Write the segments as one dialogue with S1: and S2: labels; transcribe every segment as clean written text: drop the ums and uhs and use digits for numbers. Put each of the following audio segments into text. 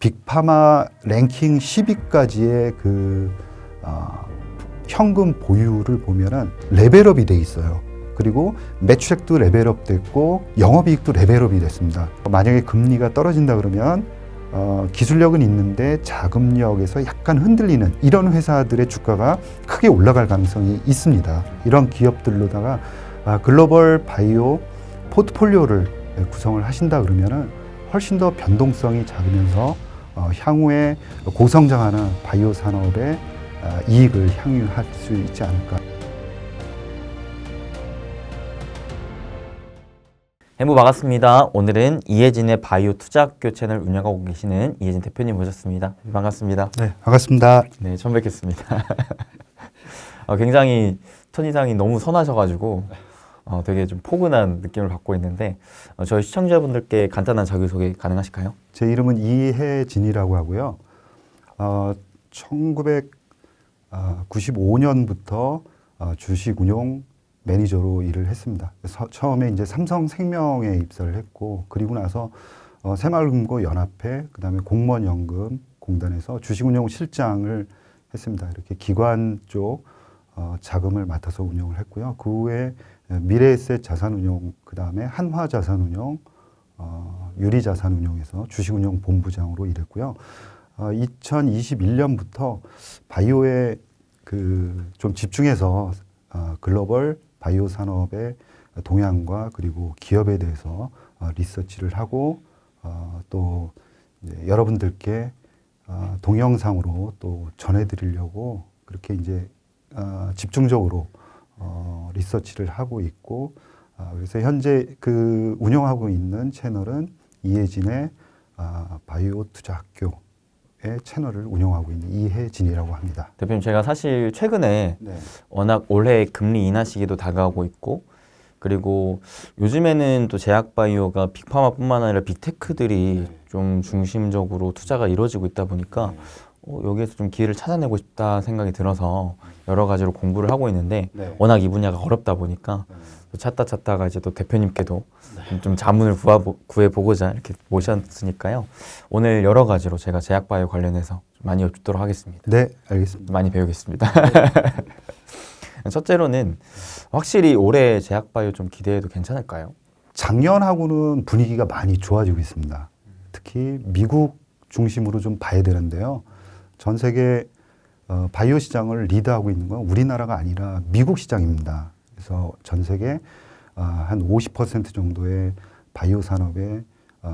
S1: 빅파마 랭킹 10위까지의 현금 보유를 보면은 레벨업이 돼 있어요. 그리고 매출액도 레벨업 됐고 영업이익도 레벨업이 됐습니다. 만약에 금리가 떨어진다 그러면 기술력은 있는데 자금력에서 약간 흔들리는 이런 회사들의 주가가 크게 올라갈 가능성이 있습니다. 이런 기업들로다가 글로벌 바이오 포트폴리오를 구성을 하신다 그러면은 훨씬 더 변동성이 작으면서 향후에 고성장하는 바이오 산업의 이익을 향유할 수 있지 않을까.
S2: 해무 반갑습니다. 오늘은 이혜진의 바이오 투자학교 채널 운영하고 계시는 이혜진 대표님 모셨습니다. 반갑습니다.
S1: 네, 반갑습니다.
S2: 네, 처음 뵙겠습니다. 굉장히 첫인상이 너무 선하셔가지고 되게 좀 포근한 느낌을 받고 있는데 저희 시청자분들께 간단한 자기소개 가능하실까요?
S1: 제 이름은 이혜진이라고 하고요. 1995년부터 주식운용 매니저로 일을 했습니다. 처음에 이제 삼성생명에 입사를 했고, 그리고 나서 새마을금고연합회, 그다음에 공무원연금공단에서 주식운용 실장을 했습니다. 이렇게 기관 쪽 자금을 맡아서 운영을 했고요. 그 후에 미래에셋 자산운용, 그다음에 한화자산운용, 유리자산운용에서 주식운용 본부장으로 일했고요. 2021년부터 바이오에 좀 집중해서 글로벌 바이오 산업의 동향과 그리고 기업에 대해서 리서치를 하고 또 이제 여러분들께 동영상으로 또 전해드리려고 그렇게 이제 집중적으로 리서치를 하고 있고, 그래서 현재 운영하고 있는 채널은 이혜진의 바이오 투자학교의 채널을 운영하고 있는 이혜진이라고 합니다.
S2: 대표님, 제가 사실 최근에
S1: 네.
S2: 워낙 올해 금리 인하 시기도 다가오고 있고, 그리고 요즘에는 또 제약바이오가 빅파마뿐만 아니라 빅테크들이 좀 중심적으로 투자가 이루어지고 있다 보니까 여기에서 좀 기회를 찾아내고 싶다 생각이 들어서 여러 가지로 공부를 하고 있는데 워낙 이 분야가 어렵다 보니까 찾다가 이제 또 대표님께도 좀 자문을 구해보고자 이렇게 모셨으니까요. 오늘 여러 가지로 제가 제약바이오 관련해서 많이 여쭙도록 하겠습니다.
S1: 네, 알겠습니다.
S2: 많이 배우겠습니다. 첫째로는 확실히 올해 제약바이오 좀 기대해도 괜찮을까요?
S1: 작년하고는 분위기가 많이 좋아지고 있습니다. 특히 미국 중심으로 좀 봐야 되는데요. 전 세계 바이오 시장을 리드하고 있는 건 우리나라가 아니라 미국 시장입니다. 그래서 전 세계 한 50% 정도의 바이오 산업의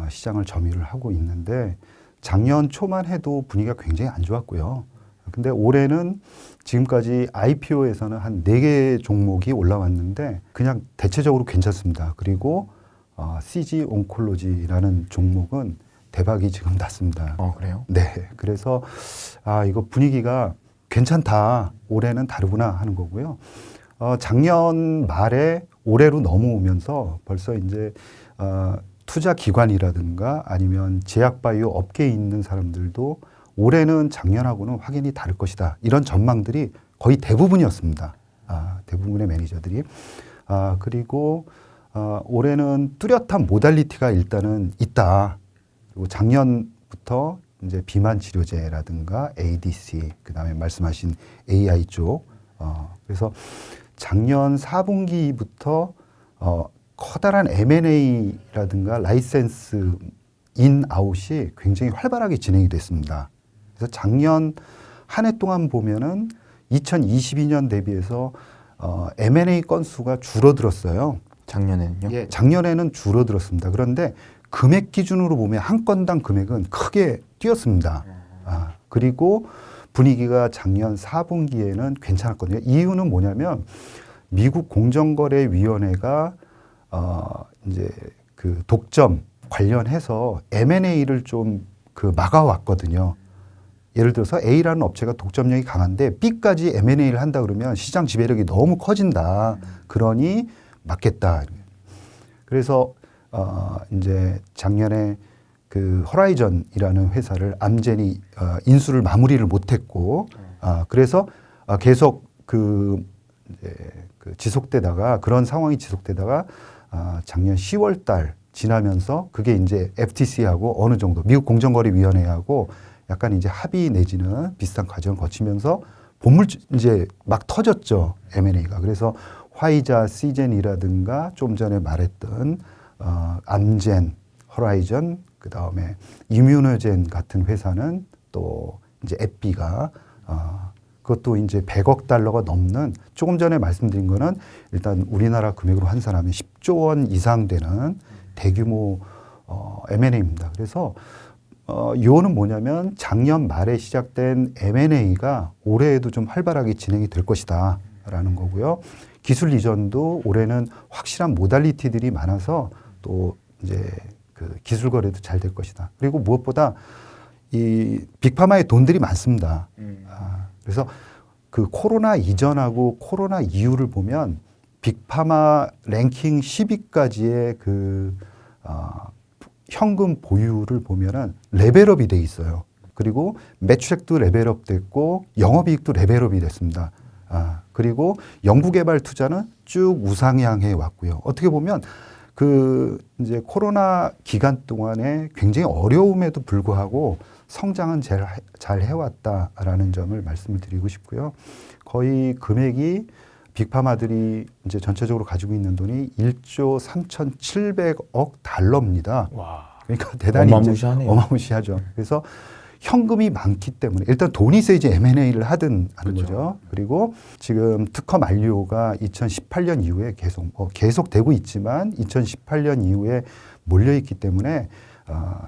S1: 시장을 점유를 하고 있는데, 작년 초만 해도 분위기가 굉장히 안 좋았고요. 근데 올해는 지금까지 IPO에서는 한 4개 종목이 올라왔는데 그냥 대체적으로 괜찮습니다. 그리고 CG 온콜로지라는 종목은 대박이 지금 났습니다.
S2: 그래요?
S1: 네. 그래서 이거 분위기가 괜찮다. 올해는 다르구나 하는 거고요. 작년 말에 올해로 넘어오면서 벌써 이제 투자 기관이라든가 아니면 제약바이오 업계에 있는 사람들도 올해는 작년하고는 확연히 다를 것이다. 이런 전망들이 거의 대부분이었습니다. 대부분의 매니저들이. 그리고 올해는 뚜렷한 모달리티가 일단은 있다. 그리고 작년부터 이제 비만 치료제라든가 ADC, 그다음에 말씀하신 AI 쪽. 그래서 작년 4분기부터 커다란 M&A라든가 라이센스 인아웃이 굉장히 활발하게 진행이 됐습니다. 그래서 작년 한 해 동안 보면은 2022년 대비해서 M&A 건수가 줄어들었어요.
S2: 작년에는요?
S1: 예, 작년에는 줄어들었습니다. 그런데 금액 기준으로 보면 한 건당 금액은 크게 뛰었습니다. 그리고 분위기가 작년 4분기에는 괜찮았거든요. 이유는 뭐냐면 미국 공정거래위원회가 이제 독점 관련해서 M&A를 좀 막아왔거든요. 예를 들어서 A라는 업체가 독점력이 강한데 B까지 M&A를 한다 그러면 시장 지배력이 너무 커진다. 그러니 막겠다. 그래서 이제 작년에 허라이전이라는 회사를 암젠이 인수를 마무리를 못했고, 그래서 계속 지속되다가 그런 상황이 지속되다가 작년 10월 달 지나면서 그게 이제 FTC하고 어느 정도 미국 공정거래위원회하고 약간 이제 합의 내지는 비슷한 과정을 거치면서 본물 이제 막 터졌죠. M&A가. 그래서 화이자, 시젠이라든가 좀 전에 말했던 암젠, 호라이전, 그 다음에 이뮤노젠 같은 회사는 또 이제 에피가 그것도 이제 100억 달러가 넘는 조금 전에 말씀드린 거는 일단 우리나라 금액으로 환산하면 10조 원 이상 되는 대규모 M&A입니다. 그래서 요는 뭐냐면 작년 말에 시작된 M&A가 올해에도 좀 활발하게 진행이 될 것이다라는 거고요. 기술 이전도 올해는 확실한 모달리티들이 많아서 또 이제 그 기술 거래도 잘 될 것이다. 그리고 무엇보다 이 빅파마의 돈들이 많습니다. 그래서 그 코로나 이전하고 코로나 이후를 보면 빅파마 랭킹 10위까지의 그 현금 보유를 보면은 레벨업이 돼 있어요. 그리고 매출액도 레벨업 됐고 영업이익도 레벨업이 됐습니다. 그리고 연구개발 투자는 쭉 우상향해 왔고요. 어떻게 보면 그 이제 코로나 기간 동안에 굉장히 어려움에도 불구하고 성장은 잘 해왔다라는 점을 말씀을 드리고 싶고요. 거의 금액이 빅파마들이 이제 전체적으로 가지고 있는 돈이 1조 3,700억 달러입니다.
S2: 와.
S1: 그러니까 대단히
S2: 어마무시하네요.
S1: 어마무시하죠. 그래서 현금이 많기 때문에 일단 돈이 있어야지 M&A를 하는
S2: 그렇죠.
S1: 거죠. 그리고 지금 특허 만료가 2018년 이후에 계속 되고 있지만 2018년 이후에 몰려 있기 때문에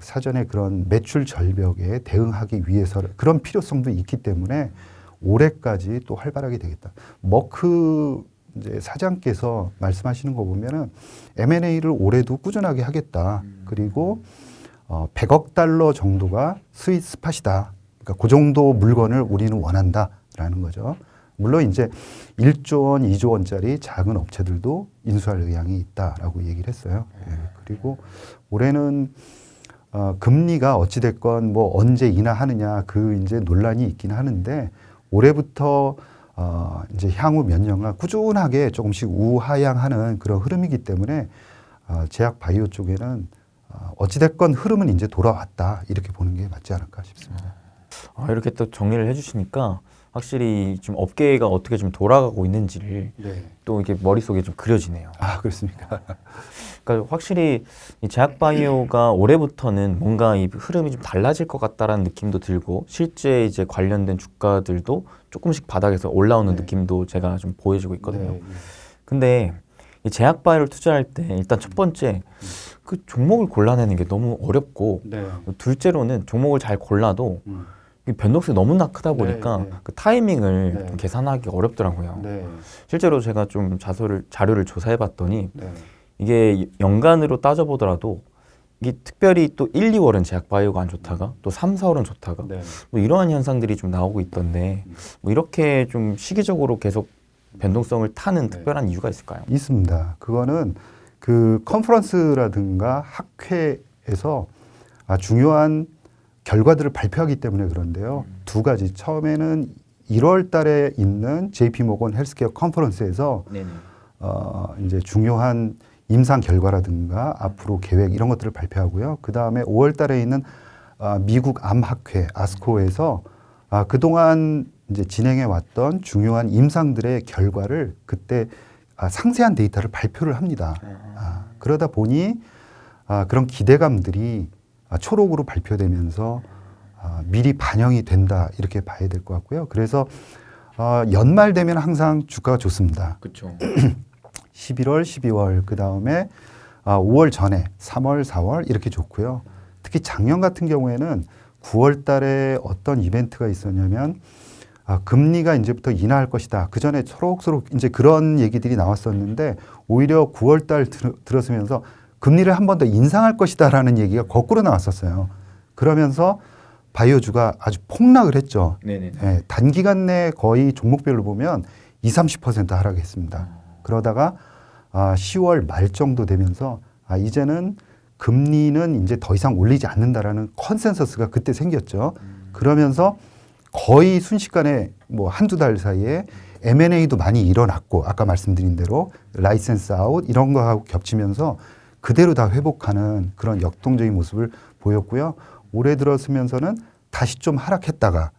S1: 사전에 그런 매출 절벽에 대응하기 위해서 그런 필요성도 있기 때문에 올해까지 또 활발하게 되겠다. 머크 이제 사장께서 말씀하시는 거 보면은 M&A를 올해도 꾸준하게 하겠다. 그리고 100억 달러 정도가 스윗 스팟이다. 그러니까 그 정도 물건을 우리는 원한다라는 거죠. 물론 이제 1조 원, 2조 원짜리 작은 업체들도 인수할 의향이 있다라고 얘기를 했어요. 예. 그리고 올해는 금리가 어찌됐건 뭐 언제 인하하느냐 그 이제 논란이 있긴 하는데 올해부터 이제 향후 몇 년간 꾸준하게 조금씩 우하향하는 그런 흐름이기 때문에 제약 바이오 쪽에는 어찌됐건 흐름은 이제 돌아왔다 이렇게 보는 게 맞지 않을까 싶습니다.
S2: 이렇게 또 정리를 해주시니까 확실히 좀 업계가 어떻게 좀 돌아가고 있는지를
S1: 네.
S2: 또 이게 머릿속에 좀 그려지네요.
S1: 그렇습니까?
S2: 그러니까 확실히 이 제약바이오가 올해부터는 뭔가 이 흐름이 좀 달라질 것 같다라는 느낌도 들고 실제 이제 관련된 주가들도 조금씩 바닥에서 올라오는
S1: 네.
S2: 느낌도 제가 좀 보여지고 있거든요.
S1: 네.
S2: 근데 이 제약바이오를 투자할 때 일단 첫 번째 그 종목을 골라내는 게 너무 어렵고
S1: 네.
S2: 둘째로는 종목을 잘 골라도 이 변동성이 너무나 크다 보니까
S1: 네, 네.
S2: 그 타이밍을
S1: 네.
S2: 좀 계산하기 어렵더라고요.
S1: 네.
S2: 실제로 제가 좀 자료를 조사해봤더니
S1: 네.
S2: 이게 연간으로 따져보더라도 이게 특별히 또 1, 2월은 제약바이오가 안 좋다가 또 3, 4월은 좋다가
S1: 네.
S2: 뭐 이러한 현상들이 좀 나오고 있던데 뭐 이렇게 좀 시기적으로 계속 변동성을 타는
S1: 네.
S2: 특별한 이유가 있을까요?
S1: 있습니다. 그거는 그 컨퍼런스라든가 학회에서 중요한 결과들을 발표하기 때문에 그런데요. 두 가지. 처음에는 1월 달에 있는 JP 모건 헬스케어 컨퍼런스에서
S2: 네네.
S1: 이제 중요한 임상 결과라든가 앞으로 계획 이런 것들을 발표하고요. 그 다음에 5월 달에 있는 미국 암학회 아스코에서 그동안 이제 진행해 왔던 중요한 임상들의 결과를 그때 상세한 데이터를 발표를 합니다. 그러다 보니 그런 기대감들이 초록으로 발표되면서 미리 반영이 된다 이렇게 봐야 될 것 같고요. 그래서 연말 되면 항상 주가가 좋습니다.
S2: 그렇죠.
S1: 11월, 12월 그 다음에 5월 전에 3월, 4월 이렇게 좋고요. 특히 작년 같은 경우에는 9월 달에 어떤 이벤트가 있었냐면 금리가 이제부터 인하할 것이다. 그 전에 초록초록 이제 그런 얘기들이 나왔었는데 오히려 9월 달 들어서면서 금리를 한 번 더 인상할 것이다라는 얘기가 거꾸로 나왔었어요. 그러면서 바이오주가 아주 폭락을 했죠.
S2: 네네.
S1: 예, 단기간 내에 거의 종목별로 보면 20-30% 하락했습니다. 그러다가 10월 말 정도 되면서 이제는 금리는 이제 더 이상 올리지 않는다라는 컨센서스가 그때 생겼죠. 그러면서 거의 순식간에 뭐 한두 달 사이에 M&A도 많이 일어났고 아까 말씀드린 대로 라이센스 아웃 이런 거하고 겹치면서 그대로 다 회복하는 그런 역동적인 모습을 보였고요. 올해 들어서면서는 다시 좀 하락했다가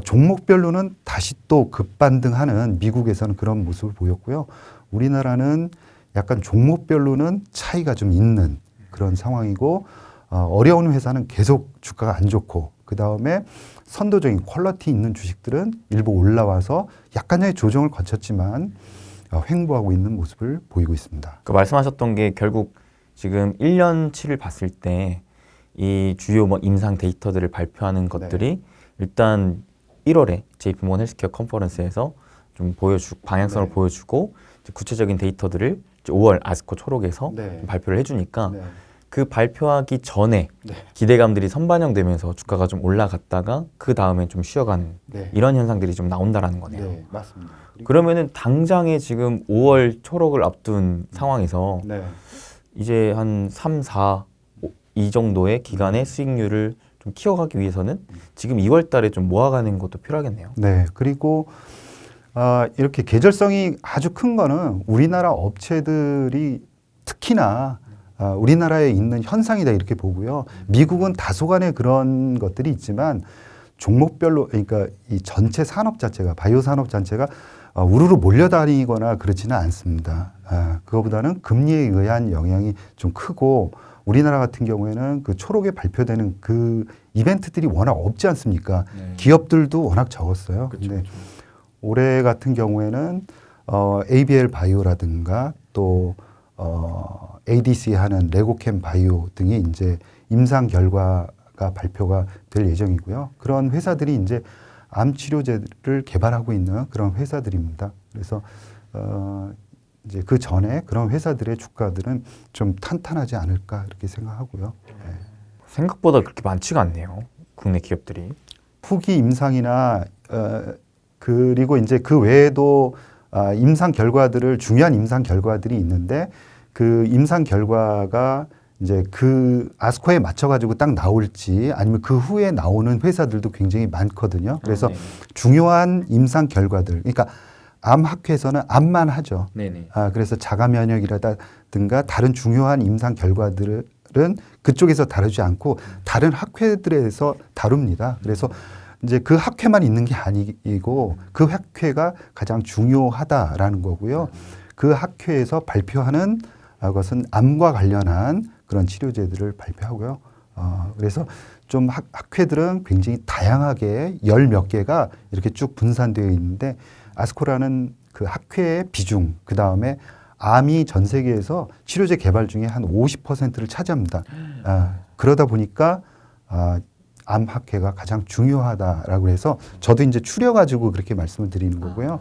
S1: 종목별로는 다시 또 급반등하는 미국에서는 그런 모습을 보였고요. 우리나라는 약간 종목별로는 차이가 좀 있는 그런 상황이고 어려운 회사는 계속 주가가 안 좋고 그 다음에 선도적인 퀄리티 있는 주식들은 일부 올라와서 약간의 조정을 거쳤지만 횡보하고 있는 모습을 보이고 있습니다.
S2: 그 말씀하셨던 게 결국 지금 1년치를 봤을 때 이 주요 뭐 임상 데이터들을 발표하는 것들이 일단 1월에 JP모건 헬스케어 컨퍼런스에서 좀 방향성을 보여주고 이제 구체적인 데이터들을 이제 5월 아스코 초록에서 좀 발표를 해주니까 그 발표하기 전에 기대감들이 선반영되면서 주가가 좀 올라갔다가 그 다음에 좀 쉬어가는 이런 현상들이 좀 나온다라는 거네요.
S1: 네, 맞습니다.
S2: 그러면은 당장에 지금 5월 초록을 앞둔 상황에서 이제 한 3, 4, 이 정도의 기간의 수익률을 좀 키워가기 위해서는 지금 2월 달에 좀 모아가는 것도 필요하겠네요.
S1: 네, 그리고 이렇게 계절성이 아주 큰 거는 우리나라 업체들이 특히나 우리나라에 있는 현상이다 이렇게 보고요. 미국은 다소간의 그런 것들이 있지만 종목별로 그러니까 이 전체 산업 자체가 바이오 산업 자체가 우르르 몰려다니거나 그렇지는 않습니다. 그거보다는 금리에 의한 영향이 좀 크고 우리나라 같은 경우에는 그 초록에 발표되는 그 이벤트들이 워낙 없지 않습니까? 기업들도 워낙 적었어요. 근데 올해 같은 경우에는 ABL 바이오라든가 또 ADC 하는 레고캠 바이오 등이 이제 임상 결과가 발표가 될 예정이고요. 그런 회사들이 이제 암 치료제를 개발하고 있는 그런 회사들입니다. 그래서 이제 그 전에 그런 회사들의 주가들은 좀 탄탄하지 않을까 이렇게 생각하고요. 네.
S2: 생각보다 그렇게 많지가 않네요. 국내 기업들이.
S1: 후기 임상이나 그리고 이제 그 외에도 임상 결과들을 중요한 임상 결과들이 있는데 그 임상 결과가 이제 그 아스코에 맞춰가지고 딱 나올지 아니면 그 후에 나오는 회사들도 굉장히 많거든요. 그래서 중요한 임상 결과들, 그러니까 암 학회에서는 암만 하죠. 그래서 자가 면역이라든가 다른 중요한 임상 결과들은 그쪽에서 다루지 않고 다른 학회들에서 다룹니다. 그래서 이제 그 학회만 있는 게 아니고 그 학회가 가장 중요하다라는 거고요. 그 학회에서 발표하는 것은 암과 관련한 그런 치료제들을 발표하고요. 그래서 좀 학회들은 굉장히 다양하게 열 몇 개가 이렇게 쭉 분산되어 있는데 아스코라는 그 학회의 비중, 그 다음에 암이 전 세계에서 치료제 개발 중에 한 50%를 차지합니다. 그러다 보니까 암 학회가 가장 중요하다라고 해서 저도 이제 추려가지고 그렇게 말씀을 드리는 거고요.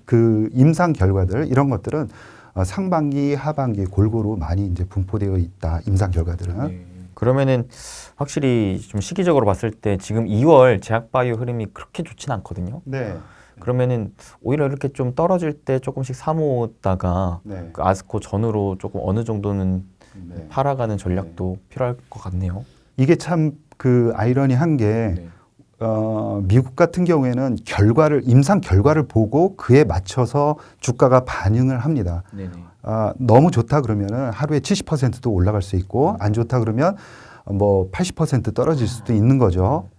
S1: 그 임상 결과들 이런 것들은 상반기, 하반기 골고루 많이 이제 분포되어 있다. 임상 결과들은.
S2: 그러면은 확실히 좀 시기적으로 봤을 때 지금 2월 제약바이오 흐름이 그렇게 좋진 않거든요. 그러면은 오히려 이렇게 좀 떨어질 때 조금씩 사모다가 그 아스코 전후로 조금 어느 정도는 팔아가는 전략도 필요할 것 같네요.
S1: 이게 참 그 아이러니한 게 미국 같은 경우에는 임상 결과를 보고 그에 맞춰서 주가가 반응을 합니다. 너무 좋다 그러면은 하루에 70%도 올라갈 수 있고 안 좋다 그러면 뭐 80% 떨어질 수도 있는 거죠.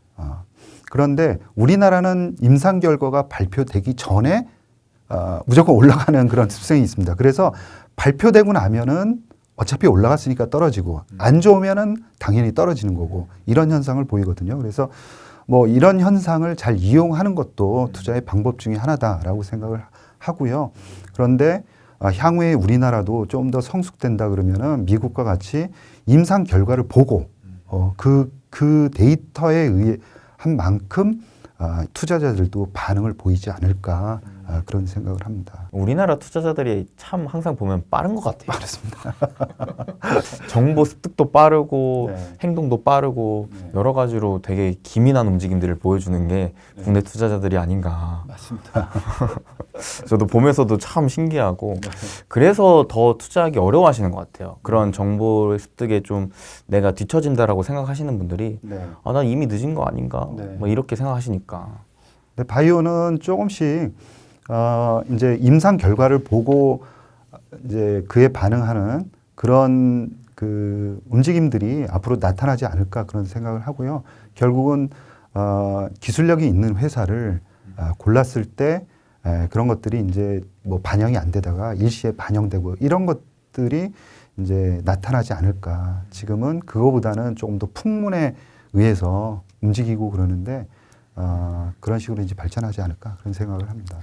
S1: 그런데 우리나라는 임상 결과가 발표되기 전에 무조건 올라가는 그런 습성이 있습니다. 그래서 발표되고 나면은 어차피 올라갔으니까 떨어지고 안 좋으면은 당연히 떨어지는 거고 이런 현상을 보이거든요. 그래서 뭐 이런 현상을 잘 이용하는 것도 투자의 방법 중에 하나다라고 생각을 하고요. 그런데 향후에 우리나라도 좀 더 성숙된다 그러면은 미국과 같이 임상 결과를 보고 그 데이터에 의해 한 만큼 투자자들도 반응을 보이지 않을까 그런 생각을 합니다.
S2: 우리나라 투자자들이 참 항상 보면 빠른 것 같아요.
S1: 빠르습니다.
S2: 정보 습득도 빠르고 행동도 빠르고 여러 가지로 되게 기민한 움직임들을 보여주는 게 국내 투자자들이 아닌가.
S1: 맞습니다.
S2: 저도 보면서도 참 신기하고 그래서 더 투자하기 어려워하시는 것 같아요. 그런 정보 습득에 좀 내가 뒤처진다라고 생각하시는 분들이 난 이미 늦은 거 아닌가 뭐 이렇게 생각하시니까.
S1: 근데 바이오는 조금씩 이제 임상 결과를 보고 이제 그에 반응하는 그런 그 움직임들이 앞으로 나타나지 않을까 그런 생각을 하고요. 결국은 기술력이 있는 회사를 골랐을 때 그런 것들이 이제 뭐 반영이 안 되다가 일시에 반영되고 이런 것들이 이제 나타나지 않을까. 지금은 그거보다는 조금 더 풍문에 의해서 움직이고 그러는데 그런 식으로 이제 발전하지 않을까 그런 생각을 합니다.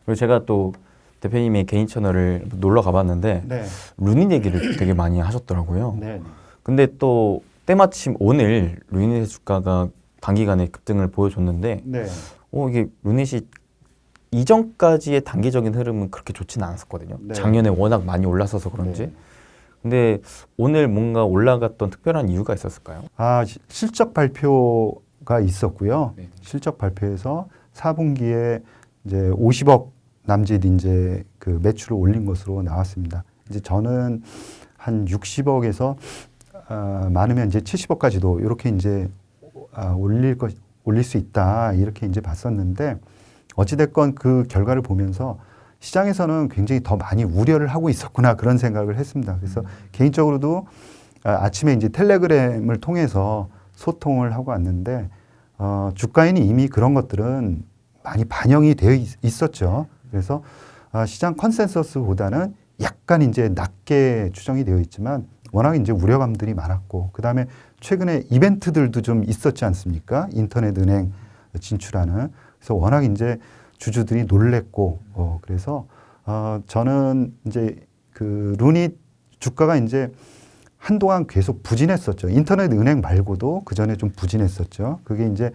S2: 그리고 제가 또 대표님의 개인 채널을 놀러 가봤는데
S1: 네.
S2: 루닛 얘기를 되게 많이 하셨더라고요.
S1: 네.
S2: 근데 또 때마침 오늘 루닛의 주가가 단기간에 급등을 보여줬는데
S1: 네.
S2: 이게 루닛이 이전까지의 단기적인 흐름은 그렇게 좋지는 않았었거든요.
S1: 네.
S2: 작년에 워낙 많이 올랐어서 그런지.
S1: 네.
S2: 근데 오늘 뭔가 올라갔던 특별한 이유가 있었을까요?
S1: 실적 발표가 있었고요.
S2: 네.
S1: 실적 발표에서 4분기에 이제 50억 남짓 이제 그 매출을 올린 것으로 나왔습니다. 이제 저는 한 60억에서 많으면 이제 70억까지도 이렇게 이제 올릴 수 있다 이렇게 이제 봤었는데 어찌됐건 그 결과를 보면서 시장에서는 굉장히 더 많이 우려를 하고 있었구나 그런 생각을 했습니다. 그래서 개인적으로도 아침에 이제 텔레그램을 통해서 소통을 하고 왔는데 주가에는 이미 그런 것들은 많이 반영이 되어 있었죠. 그래서 시장 컨센서스보다는 약간 이제 낮게 추정이 되어 있지만 워낙 이제 우려감들이 많았고 그 다음에 최근에 이벤트들도 좀 있었지 않습니까? 인터넷 은행 진출하는. 그래서 워낙 이제 주주들이 놀랬고 그래서 저는 이제 그 루닛 주가가 이제 한동안 계속 부진했었죠. 인터넷 은행 말고도 그 전에 좀 부진했었죠. 그게 이제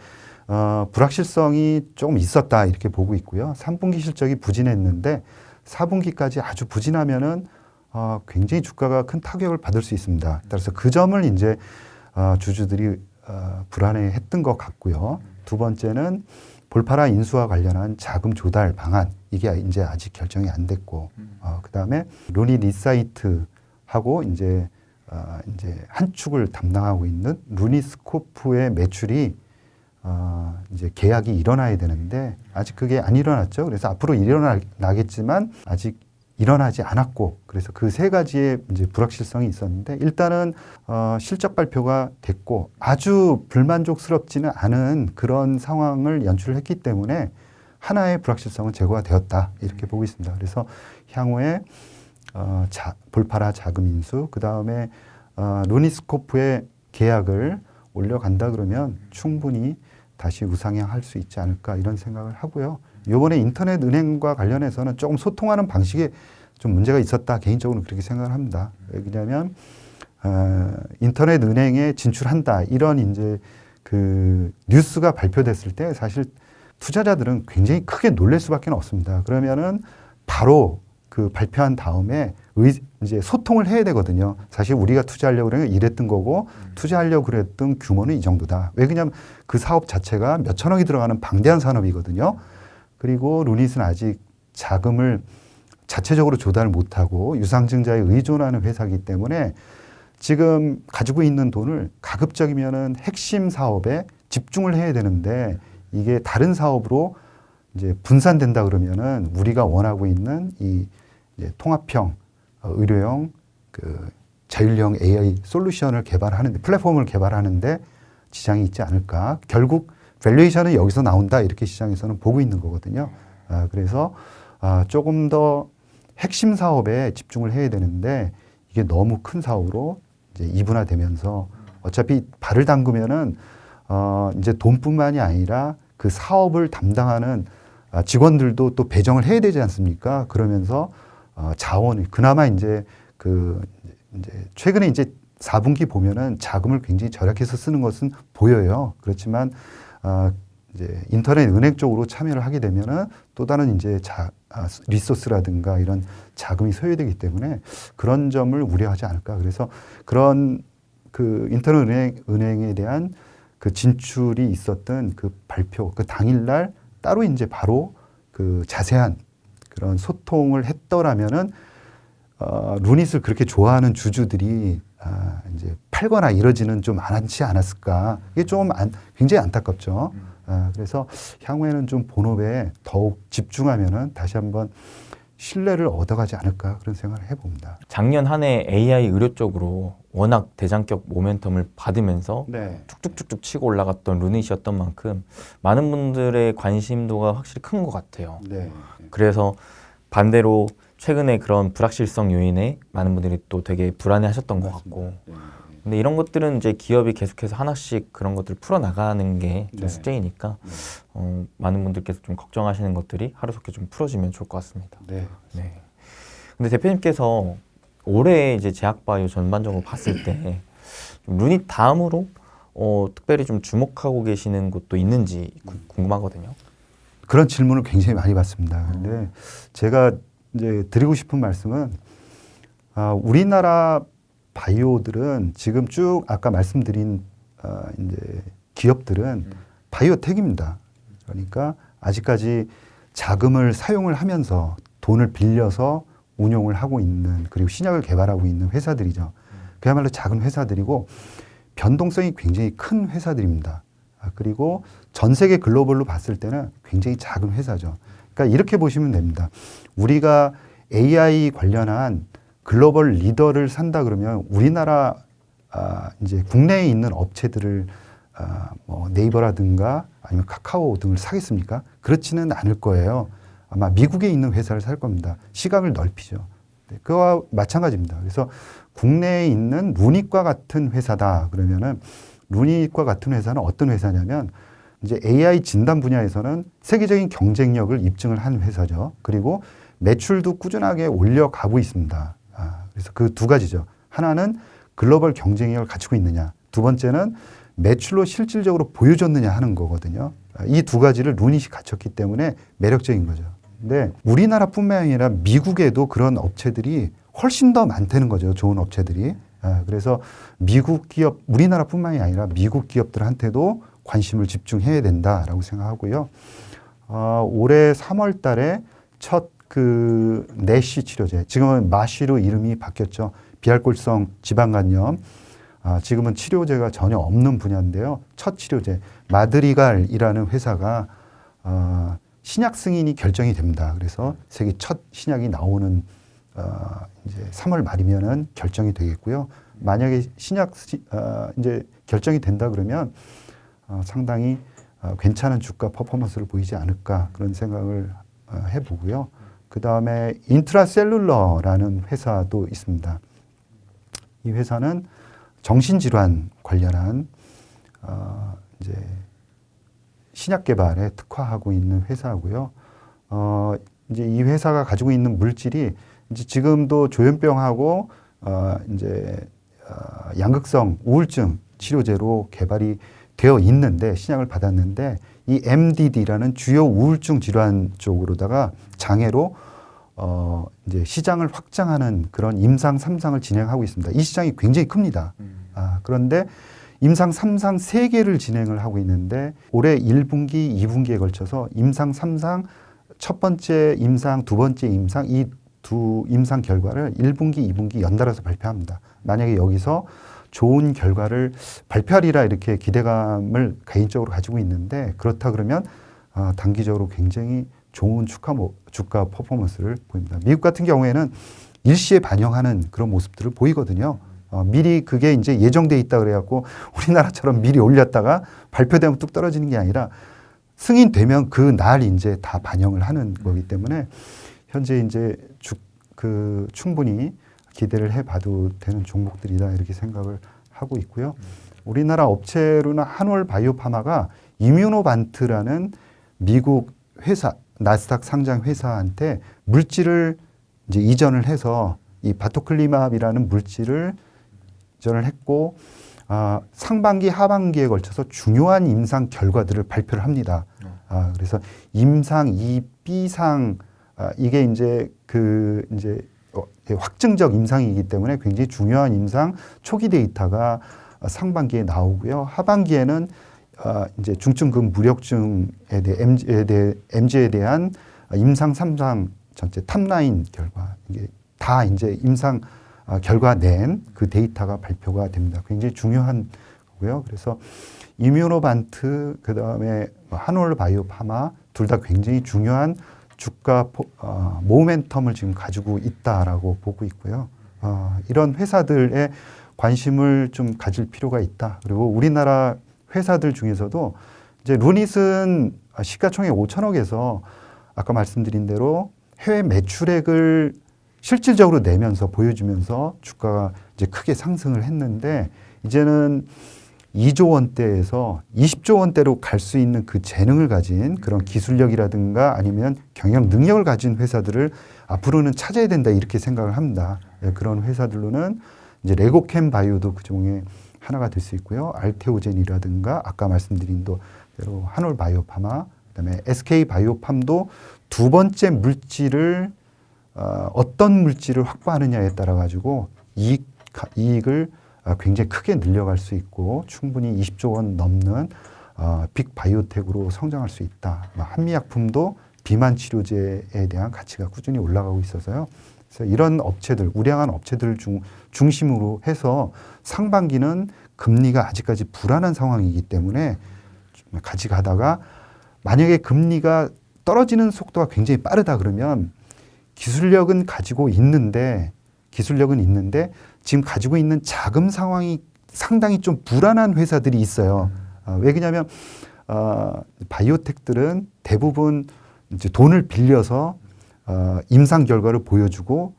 S1: 불확실성이 조금 있었다 이렇게 보고 있고요. 3분기 실적이 부진했는데 4분기까지 아주 부진하면은 굉장히 주가가 큰 타격을 받을 수 있습니다. 따라서 그 점을 이제 주주들이 불안해했던 것 같고요. 두 번째는 볼파라 인수와 관련한 자금 조달 방안 이게 이제 아직 결정이 안 됐고 그다음에 루닛 인사이트하고 이제 한 축을 담당하고 있는 루닛스코프의 매출이 이제 계약이 일어나야 되는데 아직 그게 안 일어났죠. 그래서 앞으로 일어나겠지만 아직 일어나지 않았고 그래서 그 세 가지의 이제 불확실성이 있었는데 일단은 실적 발표가 됐고 아주 불만족스럽지는 않은 그런 상황을 연출했기 때문에 하나의 불확실성은 제거가 되었다 이렇게 보고 있습니다. 그래서 향후에 볼파라 자금 인수 그 다음에 루닛스코프의 계약을 올려간다 그러면 충분히 다시 우상향할 수 있지 않을까 이런 생각을 하고요. 이번에 인터넷 은행과 관련해서는 조금 소통하는 방식에 좀 문제가 있었다 개인적으로 그렇게 생각을 합니다. 왜냐하면 인터넷 은행에 진출한다 이런 이제 그 뉴스가 발표됐을 때 사실 투자자들은 굉장히 크게 놀랄 수밖에 없습니다. 그러면은 바로 그 발표한 다음에 이제 소통을 해야 되거든요. 사실 우리가 투자하려고 그러면 이랬던 거고 투자하려고 그랬던 규모는 이 정도다. 왜 그러냐면 그 사업 자체가 몇 천억이 들어가는 방대한 산업이거든요. 그리고 루닛은 아직 자금을 자체적으로 조달을 못하고 유상증자에 의존하는 회사이기 때문에 지금 가지고 있는 돈을 가급적이면은 핵심 사업에 집중을 해야 되는데 이게 다른 사업으로 이제 분산된다 그러면은 우리가 원하고 있는 이 이제 통합형 의료형 그 자율형 AI 솔루션을 개발하는데 플랫폼을 개발하는데 지장이 있지 않을까. 결국 밸류에이션은 여기서 나온다 이렇게 시장에서는 보고 있는 거거든요. 그래서 조금 더 핵심 사업에 집중을 해야 되는데 이게 너무 큰 사업으로 이제 이분화되면서 어차피 발을 담그면은 이제 돈뿐만이 아니라 그 사업을 담당하는 직원들도 또 배정을 해야 되지 않습니까? 그러면서 자원이 그나마 이제 이제 최근에 이제 4분기 보면은 자금을 굉장히 절약해서 쓰는 것은 보여요. 그렇지만 이제 인터넷 은행 쪽으로 참여를 하게 되면은 또 다른 이제 리소스라든가 이런 자금이 소요되기 때문에 그런 점을 우려하지 않을까. 그래서 그런 그 인터넷 은행에 대한 그 진출이 있었던 그 발표 그 당일날 따로 이제 바로 그 자세한 그런 소통을 했더라면은 루닛을 그렇게 좋아하는 주주들이 이제 팔거나 이러지는 좀 않지 않았을까. 이게 좀 굉장히 안타깝죠. 그래서 향후에는 좀 본업에 더욱 집중하면은 다시 한번 신뢰를 얻어가지 않을까 그런 생각을 해봅니다.
S2: 작년 한 해 AI 의료 쪽으로 워낙 대장격 모멘텀을 받으면서
S1: 네.
S2: 쭉쭉쭉쭉 치고 올라갔던 루닛이었던 만큼 많은 분들의 관심도가 확실히 큰 것 같아요.
S1: 네.
S2: 그래서 반대로 최근에 그런 불확실성 요인에 많은 분들이 또 되게 불안해하셨던 것 같고,
S1: 네.
S2: 근데 이런 것들은 이제 기업이 계속해서 하나씩 그런 것들을 풀어나가는 게 좀
S1: 네.
S2: 숙제이니까
S1: 네.
S2: 많은 분들께서 좀 걱정하시는 것들이 하루속히 좀 풀어지면 좋을 것 같습니다.
S1: 네.
S2: 네. 근데 대표님께서 올해 이제 제약바이오 전반적으로 봤을 때 좀 루닛 다음으로 특별히 좀 주목하고 계시는 곳도 있는지 궁금하거든요.
S1: 그런 질문을 굉장히 많이 받습니다. 근데 제가 이제 드리고 싶은 말씀은 우리나라 바이오들은 지금 쭉 아까 말씀드린 이제 기업들은 바이오텍입니다. 그러니까 아직까지 자금을 사용을 하면서 돈을 빌려서 운용을 하고 있는 그리고 신약을 개발하고 있는 회사들이죠. 그야말로 작은 회사들이고 변동성이 굉장히 큰 회사들입니다. 그리고 전 세계 글로벌로 봤을 때는 굉장히 작은 회사죠. 그러니까 이렇게 보시면 됩니다. 우리가 AI 관련한 글로벌 리더를 산다 그러면 우리나라 이제 국내에 있는 업체들을 뭐 네이버라든가 아니면 카카오 등을 사겠습니까? 그렇지는 않을 거예요. 아마 미국에 있는 회사를 살 겁니다. 시각을 넓히죠. 네, 그와 마찬가지입니다. 그래서 국내에 있는 루닛과 같은 회사다 그러면은 루닛과 같은 회사는 어떤 회사냐면 이제 AI 진단 분야에서는 세계적인 경쟁력을 입증을 한 회사죠. 그리고 매출도 꾸준하게 올려가고 있습니다. 그래서 그 두 가지죠. 하나는 글로벌 경쟁력을 갖추고 있느냐. 두 번째는 매출로 실질적으로 보여줬느냐 하는 거거든요. 이 두 가지를 루닛이 갖췄기 때문에 매력적인 거죠. 근데 우리나라뿐만 아니라 미국에도 그런 업체들이 훨씬 더 많다는 거죠. 좋은 업체들이. 그래서 미국 기업, 우리나라뿐만이 아니라 미국 기업들한테도 관심을 집중해야 된다라고 생각하고요. 올해 3월 달에 첫 그 내시 치료제, 지금은 마쉬로 이름이 바뀌었죠. 비알코올성 지방간염. 지금은 치료제가 전혀 없는 분야인데요. 첫 치료제, 마드리갈이라는 회사가 신약 승인이 결정이 됩니다. 그래서 세계 첫 신약이 나오는 이제 3월 말이면은 결정이 되겠고요. 만약에 신약 이제 결정이 된다 그러면 상당히 괜찮은 주가 퍼포먼스를 보이지 않을까 그런 생각을 해보고요. 그 다음에 인트라셀룰러라는 회사도 있습니다. 이 회사는 정신질환 관련한 이제 신약 개발에 특화하고 있는 회사고요. 이제 이 회사가 가지고 있는 물질이 이제 지금도 조현병하고 이제 양극성 우울증 치료제로 개발이 되어 있는데 신약을 받았는데 이 MDD라는 주요 우울증 질환 쪽으로다가 장애로 이제 시장을 확장하는 그런 임상 3상을 진행하고 있습니다. 이 시장이 굉장히 큽니다. 그런데 임상 3상 3개를 진행을 하고 있는데 올해 1분기, 2분기에 걸쳐서 임상 3상 첫 번째 임상, 두 번째 임상 이 두 임상 결과를 1분기, 2분기 연달아서 발표합니다. 만약에 여기서 좋은 결과를 발표하리라 이렇게 기대감을 개인적으로 가지고 있는데 그렇다 그러면 단기적으로 굉장히 좋은 주가 퍼포먼스를 보입니다. 미국 같은 경우에는 일시에 반영하는 그런 모습들을 보이거든요. 미리 그게 이제 예정돼 있다 그래갖고 우리나라처럼 미리 올렸다가 발표되면 뚝 떨어지는 게 아니라 승인되면 그 날 이제 다 반영을 하는 거기 때문에 현재 이제 충분히 기대를 해봐도 되는 종목들이다 이렇게 생각을 하고 있고요. 우리나라 업체로는 한올 바이오파마가 이뮤노반트라는 미국 회사 나스닥 상장 회사한테 물질을 이제 이전을 해서 이 바토클리맙이라는 물질을 이전을 했고 상반기 하반기에 걸쳐서 중요한 임상 결과들을 발표를 합니다. 그래서 임상 2, B상 이게 이제 이제 확증적 임상이기 때문에 굉장히 중요한 임상 초기 데이터가 상반기에 나오고요. 하반기에는 이제 중증급 무력증에 대해 MG에 대한 임상 3상 전체 탑라인 결과 이게 다 이제 임상 결과 낸 그 데이터가 발표가 됩니다. 굉장히 중요한 거고요. 그래서 이뮤노반트 그다음에 한올 바이오파마 둘 다 굉장히 중요한 주가 모멘텀을 지금 가지고 있다라고 보고 있고요. 이런 회사들의 관심을 좀 가질 필요가 있다. 그리고 우리나라 회사들 중에서도 이제 루닛은 시가총액 5천억에서 아까 말씀드린 대로 해외 매출액을 실질적으로 내면서 보여주면서 주가가 이제 크게 상승을 했는데 이제는 2조 원대에서 20조 원대로 갈 수 있는 그 재능을 가진 그런 기술력이라든가 아니면 경영 능력을 가진 회사들을 앞으로는 찾아야 된다 이렇게 생각을 합니다. 네, 그런 회사들로는 이제 레고캠 바이오도 그 중에 하나가 될 수 있고요. 알테오젠이라든가 아까 말씀드린 대로 한올 바이오파마, 그다음에 SK 바이오팜도 두 번째 물질을 어떤 물질을 확보하느냐에 따라 가지고 이익을 굉장히 크게 늘려갈 수 있고 충분히 20조 원 넘는 빅 바이오텍으로 성장할 수 있다. 한미약품도 비만 치료제에 대한 가치가 꾸준히 올라가고 있어서요. 그래서 이런 업체들, 우량한 업체들을 중심으로 해서 상반기는 금리가 아직까지 불안한 상황이기 때문에 같이 가다가 만약에 금리가 떨어지는 속도가 굉장히 빠르다 그러면 기술력은 있는데 지금 가지고 있는 자금 상황이 상당히 좀 불안한 회사들이 있어요. 왜 그러냐면 바이오텍들은 대부분 이제 돈을 빌려서 임상 결과를 보여주고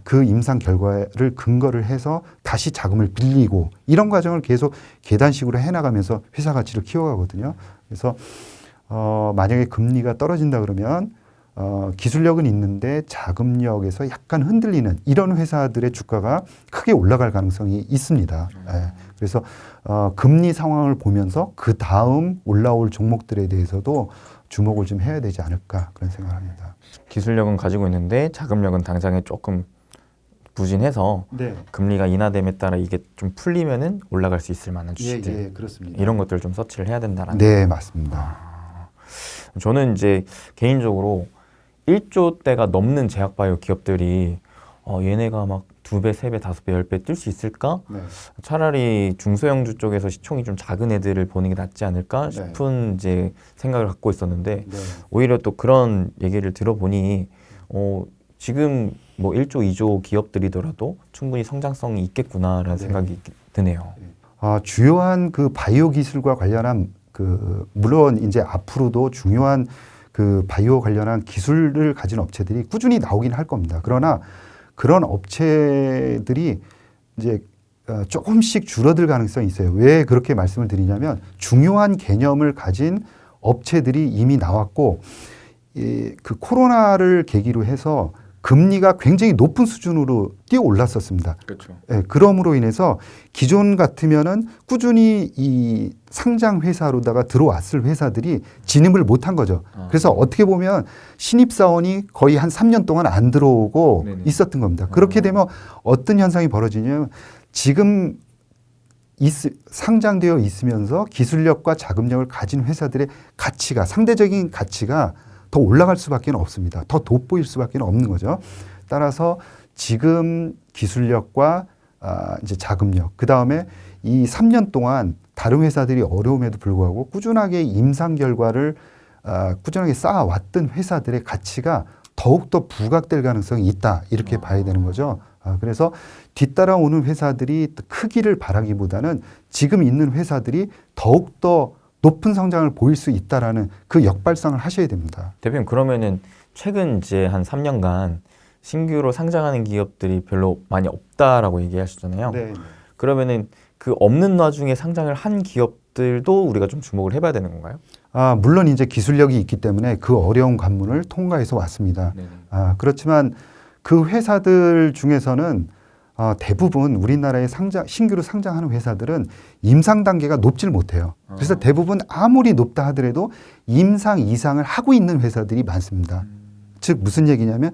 S1: 그 임상 결과를 근거를 해서 다시 자금을 빌리고 이런 과정을 계속 계단식으로 해나가면서 회사 가치를 키워가거든요. 그래서 만약에 금리가 떨어진다 그러면 기술력은 있는데 자금력에서 약간 흔들리는 이런 회사들의 주가가 크게 올라갈 가능성이 있습니다. 예. 그래서 금리 상황을 보면서 그 다음 올라올 종목들에 대해서도 주목을 좀 해야 되지 않을까 그런 생각을 합니다.
S2: 기술력은 가지고 있는데 자금력은 당장에 조금 부진해서
S1: 네.
S2: 금리가 인하됨에 따라 이게 좀 풀리면은 올라갈 수 있을 만한 주식들
S1: 예, 그렇습니다.
S2: 이런 것들을 좀 서치를 해야 된다라는.
S1: 네, 맞습니다.
S2: 저는 이제 개인적으로 1조대가 넘는 제약바이오 기업들이 얘네가 막 2배, 3배, 5배, 10배 뛸 수 있을까?
S1: 네.
S2: 차라리 중소형주 쪽에서 시총이 좀 작은 애들을 보는 게 낫지 않을까 싶은 이제 생각을 갖고 있었는데
S1: 네.
S2: 오히려 또 그런 얘기를 들어보니 지금 뭐 1조, 2조 기업들이더라도 충분히 성장성이 있겠구나라는
S1: 네.
S2: 생각이 드네요.
S1: 주요한 그 바이오 기술과 관련한 물론 이제 앞으로도 중요한 그 바이오 관련한 기술을 가진 업체들이 꾸준히 나오긴 할 겁니다. 그러나 그런 업체들이 이제 조금씩 줄어들 가능성이 있어요. 왜 그렇게 말씀을 드리냐면 중요한 개념을 가진 업체들이 이미 나왔고 그 코로나를 계기로 해서 금리가 굉장히 높은 수준으로 뛰어 올랐었습니다.
S2: 그렇죠.
S1: 예, 그럼으로 인해서 기존 같으면은 꾸준히 이 상장 회사로다가 들어왔을 회사들이 진입을 못한 거죠. 그래서 어떻게 보면 신입 사원이 거의 한 3년 동안 안 들어오고
S2: 네네.
S1: 있었던 겁니다. 그렇게 되면 어떤 현상이 벌어지냐면 지금 상장되어 있으면서 기술력과 자금력을 가진 회사들의 가치가 상대적인 가치가 더 올라갈 수밖에 없습니다. 더 돋보일 수밖에 없는 거죠. 따라서 지금 기술력과 이제 자금력, 그 다음에 이 3년 동안 다른 회사들이 어려움에도 불구하고 꾸준하게 임상 결과를 꾸준하게 쌓아왔던 회사들의 가치가 더욱더 부각될 가능성이 있다. 이렇게 봐야 되는 거죠. 그래서 뒤따라오는 회사들이 크기를 바라기보다는 지금 있는 회사들이 더욱더 높은 성장을 보일 수 있다라는 그 역발상을 하셔야 됩니다.
S2: 대표님 그러면은 최근 이제 한 3년간 신규로 상장하는 기업들이 별로 많이 없다라고 얘기하셨잖아요.
S1: 네.
S2: 그러면은 그 없는 와중에 상장을 한 기업들도 우리가 좀 주목을 해봐야 되는 건가요?
S1: 물론 이제 기술력이 있기 때문에 그 어려운 관문을 통과해서 왔습니다. 그렇지만 그 회사들 중에서는 대부분 우리나라에 신규로 상장하는 회사들은 임상 단계가 높질 못해요. 그래서 대부분 아무리 높다 하더라도 임상 이상을 하고 있는 회사들이 많습니다. 즉 무슨 얘기냐면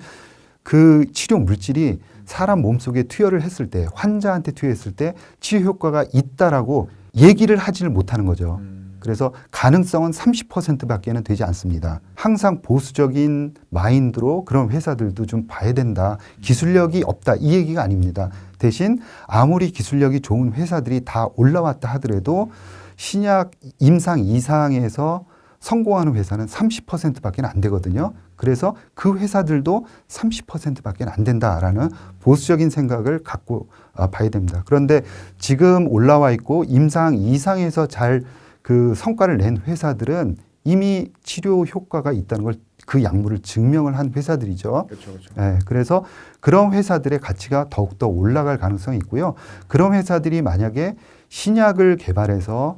S1: 그 치료 물질이 사람 몸속에 투여를 했을 때 환자한테 투여했을 때 치료 효과가 있다라고 얘기를 하지를 못하는 거죠. 그래서 가능성은 30%밖에는 되지 않습니다. 항상 보수적인 마인드로 그런 회사들도 좀 봐야 된다. 기술력이 없다. 이 얘기가 아닙니다. 대신 아무리 기술력이 좋은 회사들이 다 올라왔다 하더라도 신약 임상 이상에서 성공하는 회사는 30%밖에 안 되거든요. 그래서 그 회사들도 30%밖에 안 된다라는 보수적인 생각을 갖고 봐야 됩니다. 그런데 지금 올라와 있고 임상 이상에서 잘 그 성과를 낸 회사들은 이미 치료 효과가 있다는 걸 그 약물을 증명을 한 회사들이죠.
S3: 그렇죠, 그렇죠.
S1: 예, 그래서 그런 회사들의 가치가 더욱더 올라갈 가능성이 있고요. 그런 회사들이 만약에 신약을 개발해서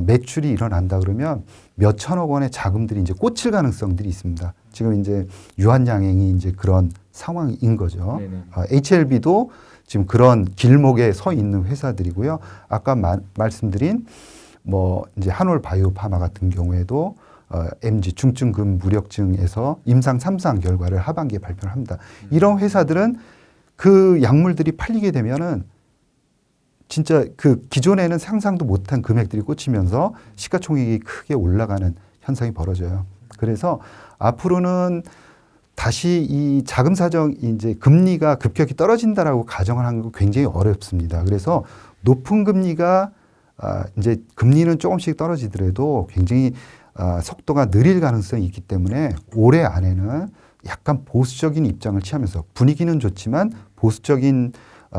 S1: 매출이 일어난다 그러면 몇 천억 원의 자금들이 이제 꽂힐 가능성들이 있습니다. 지금 이제 유한양행이 이제 그런 상황인 거죠.
S3: 네네.
S1: HLB도 지금 그런 길목에 서 있는 회사들이고요. 아까 말씀드린 뭐 이제 한올 바이오파마 같은 경우에도 MG 중증금 무력증에서 임상 3상 결과를 하반기에 발표를 합니다. 이런 회사들은 그 약물들이 팔리게 되면은 진짜 그 기존에는 상상도 못한 금액들이 꽂히면서 시가총액이 크게 올라가는 현상이 벌어져요. 그래서 앞으로는 다시 이 자금 사정 이제 금리가 급격히 떨어진다라고 가정을 하는 거 굉장히 어렵습니다. 그래서 높은 금리가 이제 금리는 조금씩 떨어지더라도 굉장히 속도가 느릴 가능성이 있기 때문에 올해 안에는 약간 보수적인 입장을 취하면서 분위기는 좋지만 보수적인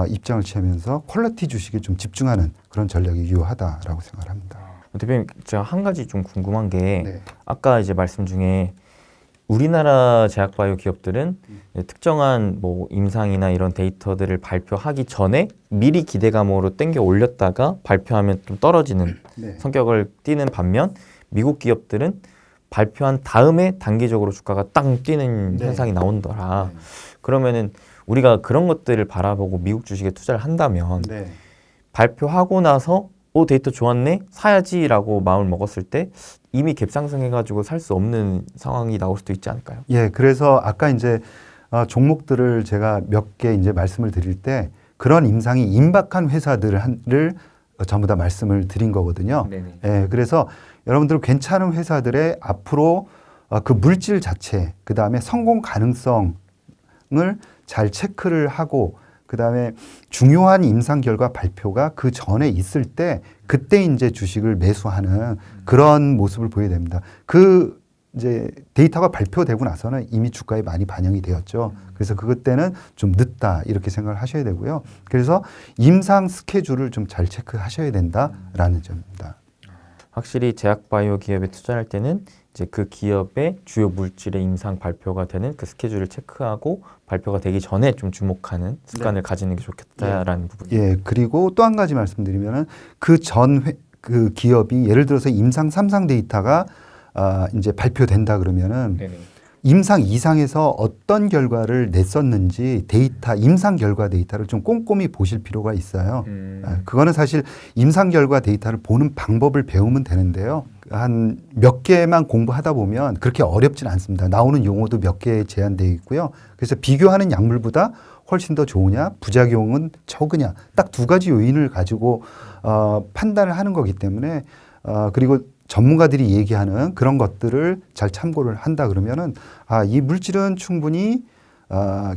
S1: 입장을 취하면서 퀄리티 주식에 좀 집중하는 그런 전략이 유효하다라고 생각합니다.
S2: 대표님, 제가 한 가지 좀 궁금한 게
S1: 네.
S2: 아까 이제 말씀 중에 우리나라 제약바이오 기업들은 특정한 뭐 임상이나 이런 데이터들을 발표하기 전에 미리 기대감으로 땡겨 올렸다가 발표하면 좀 떨어지는
S1: 네.
S2: 성격을 띠는 반면 미국 기업들은 발표한 다음에 단기적으로 주가가 땅 뛰는
S1: 네.
S2: 현상이 나온더라.
S1: 네.
S2: 그러면은 우리가 그런 것들을 바라보고 미국 주식에 투자를 한다면
S1: 네.
S2: 발표하고 나서 데이터 좋았네 사야지라고 마음을 먹었을 때 이미 갭상승해가지고 살 수 없는 상황이 나올 수도 있지 않을까요?
S1: 예, 그래서 아까 이제 종목들을 제가 몇 개 이제 말씀을 드릴 때 그런 임상이 임박한 회사들을 전부 다 말씀을 드린 거거든요.
S3: 네네.
S1: 예, 그래서 여러분들 괜찮은 회사들의 앞으로 그 물질 자체, 그 다음에 성공 가능성을 잘 체크를 하고, 그 다음에 중요한 임상 결과 발표가 그 전에 있을 때 그때 이제 주식을 매수하는 그런 모습을 보여야 됩니다. 그 이제 데이터가 발표되고 나서는 이미 주가에 많이 반영이 되었죠. 그래서 그것 때는 좀 늦다 이렇게 생각을 하셔야 되고요. 그래서 임상 스케줄을 좀 잘 체크하셔야 된다라는 점입니다.
S2: 확실히 제약바이오 기업에 투자할 때는 이제 그 기업의 주요 물질의 임상 발표가 되는 그 스케줄을 체크하고 발표가 되기 전에 좀 주목하는 습관을 가지는 게 좋겠다라는 부분.
S1: 예, 그리고 또 한 가지 말씀드리면은 그 그 기업이 예를 들어서 임상 3상 데이터가 이제 발표된다 그러면은
S3: 네네.
S1: 임상 2상에서 어떤 결과를 냈었는지 데이터, 임상 결과 데이터를 좀 꼼꼼히 보실 필요가 있어요. 그거는 사실 임상 결과 데이터를 보는 방법을 배우면 되는데요. 한 몇 개만 공부하다 보면 그렇게 어렵진 않습니다. 나오는 용어도 몇 개 제한되어 있고요. 그래서 비교하는 약물보다 훨씬 더 좋으냐, 부작용은 적으냐, 딱 두 가지 요인을 가지고 판단을 하는 거기 때문에 그리고 전문가들이 얘기하는 그런 것들을 잘 참고를 한다 그러면은 이 물질은 충분히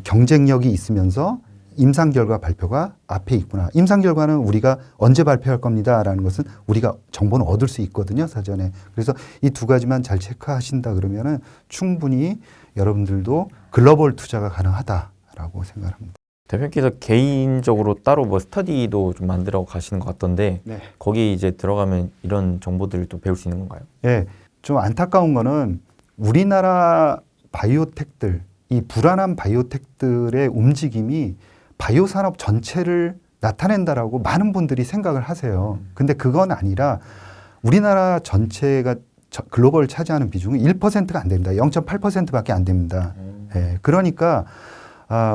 S1: 경쟁력이 있으면서 임상 결과 발표가 앞에 있구나. 임상 결과는 우리가 언제 발표할 겁니다라는 것은 우리가 정보는 얻을 수 있거든요, 사전에. 그래서 이 두 가지만 잘 체크하신다 그러면은 충분히 여러분들도 글로벌 투자가 가능하다라고 생각합니다.
S2: 대표님께서 개인적으로 따로 뭐 스터디도 좀 만들어 가시는 것 같던데
S1: 네.
S2: 거기 이제 들어가면 이런 정보들을 또 배울 수 있는 건가요?
S1: 예, 좀 안타까운 거는 우리나라 바이오텍들, 이 불안한 바이오텍들의 움직임이 바이오 산업 전체를 나타낸다라고 많은 분들이 생각을 하세요. 근데 그건 아니라 우리나라 전체가 글로벌 차지하는 비중은 1%가 안 됩니다. 0.8%밖에 안 됩니다. 예, 그러니까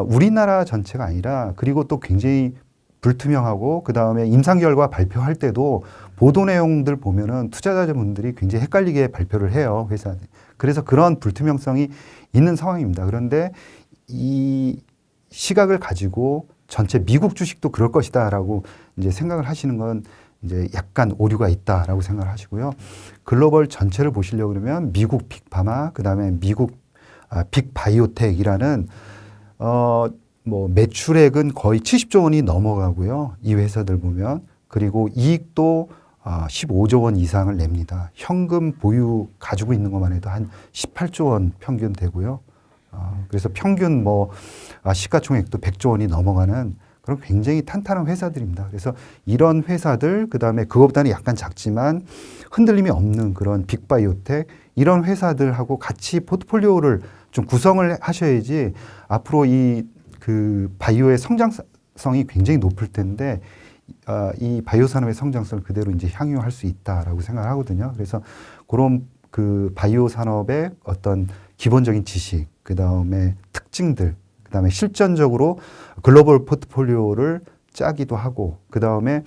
S1: 우리나라 전체가 아니라 그리고 또 굉장히 불투명하고 그 다음에 임상 결과 발표할 때도 보도 내용들 보면은 투자자분들이 굉장히 헷갈리게 발표를 해요, 회사. 그래서 그런 불투명성이 있는 상황입니다. 그런데 이 시각을 가지고 전체 미국 주식도 그럴 것이다라고 이제 생각을 하시는 건 이제 약간 오류가 있다라고 생각을 하시고요. 글로벌 전체를 보시려고 그러면 미국 빅파마, 그 다음에 미국 빅바이오텍이라는 뭐 매출액은 거의 70조 원이 넘어가고요. 이 회사들 보면. 그리고 이익도 15조 원 이상을 냅니다. 현금 보유 가지고 있는 것만 해도 한 18조 원 평균 되고요. 그래서 평균 시가총액도 100조 원이 넘어가는 그런 굉장히 탄탄한 회사들입니다. 그래서 이런 회사들, 그 다음에 그것보다는 약간 작지만 흔들림이 없는 그런 빅바이오텍, 이런 회사들하고 같이 포트폴리오를 좀 구성을 하셔야지 앞으로 그 바이오의 성장성이 굉장히 높을 텐데, 이 바이오 산업의 성장성을 그대로 이제 향유할 수 있다라고 생각하거든요. 그래서 그런 그 바이오 산업의 어떤 기본적인 지식, 그 다음에 특징들, 그 다음에 실전적으로 글로벌 포트폴리오를 짜기도 하고, 그 다음에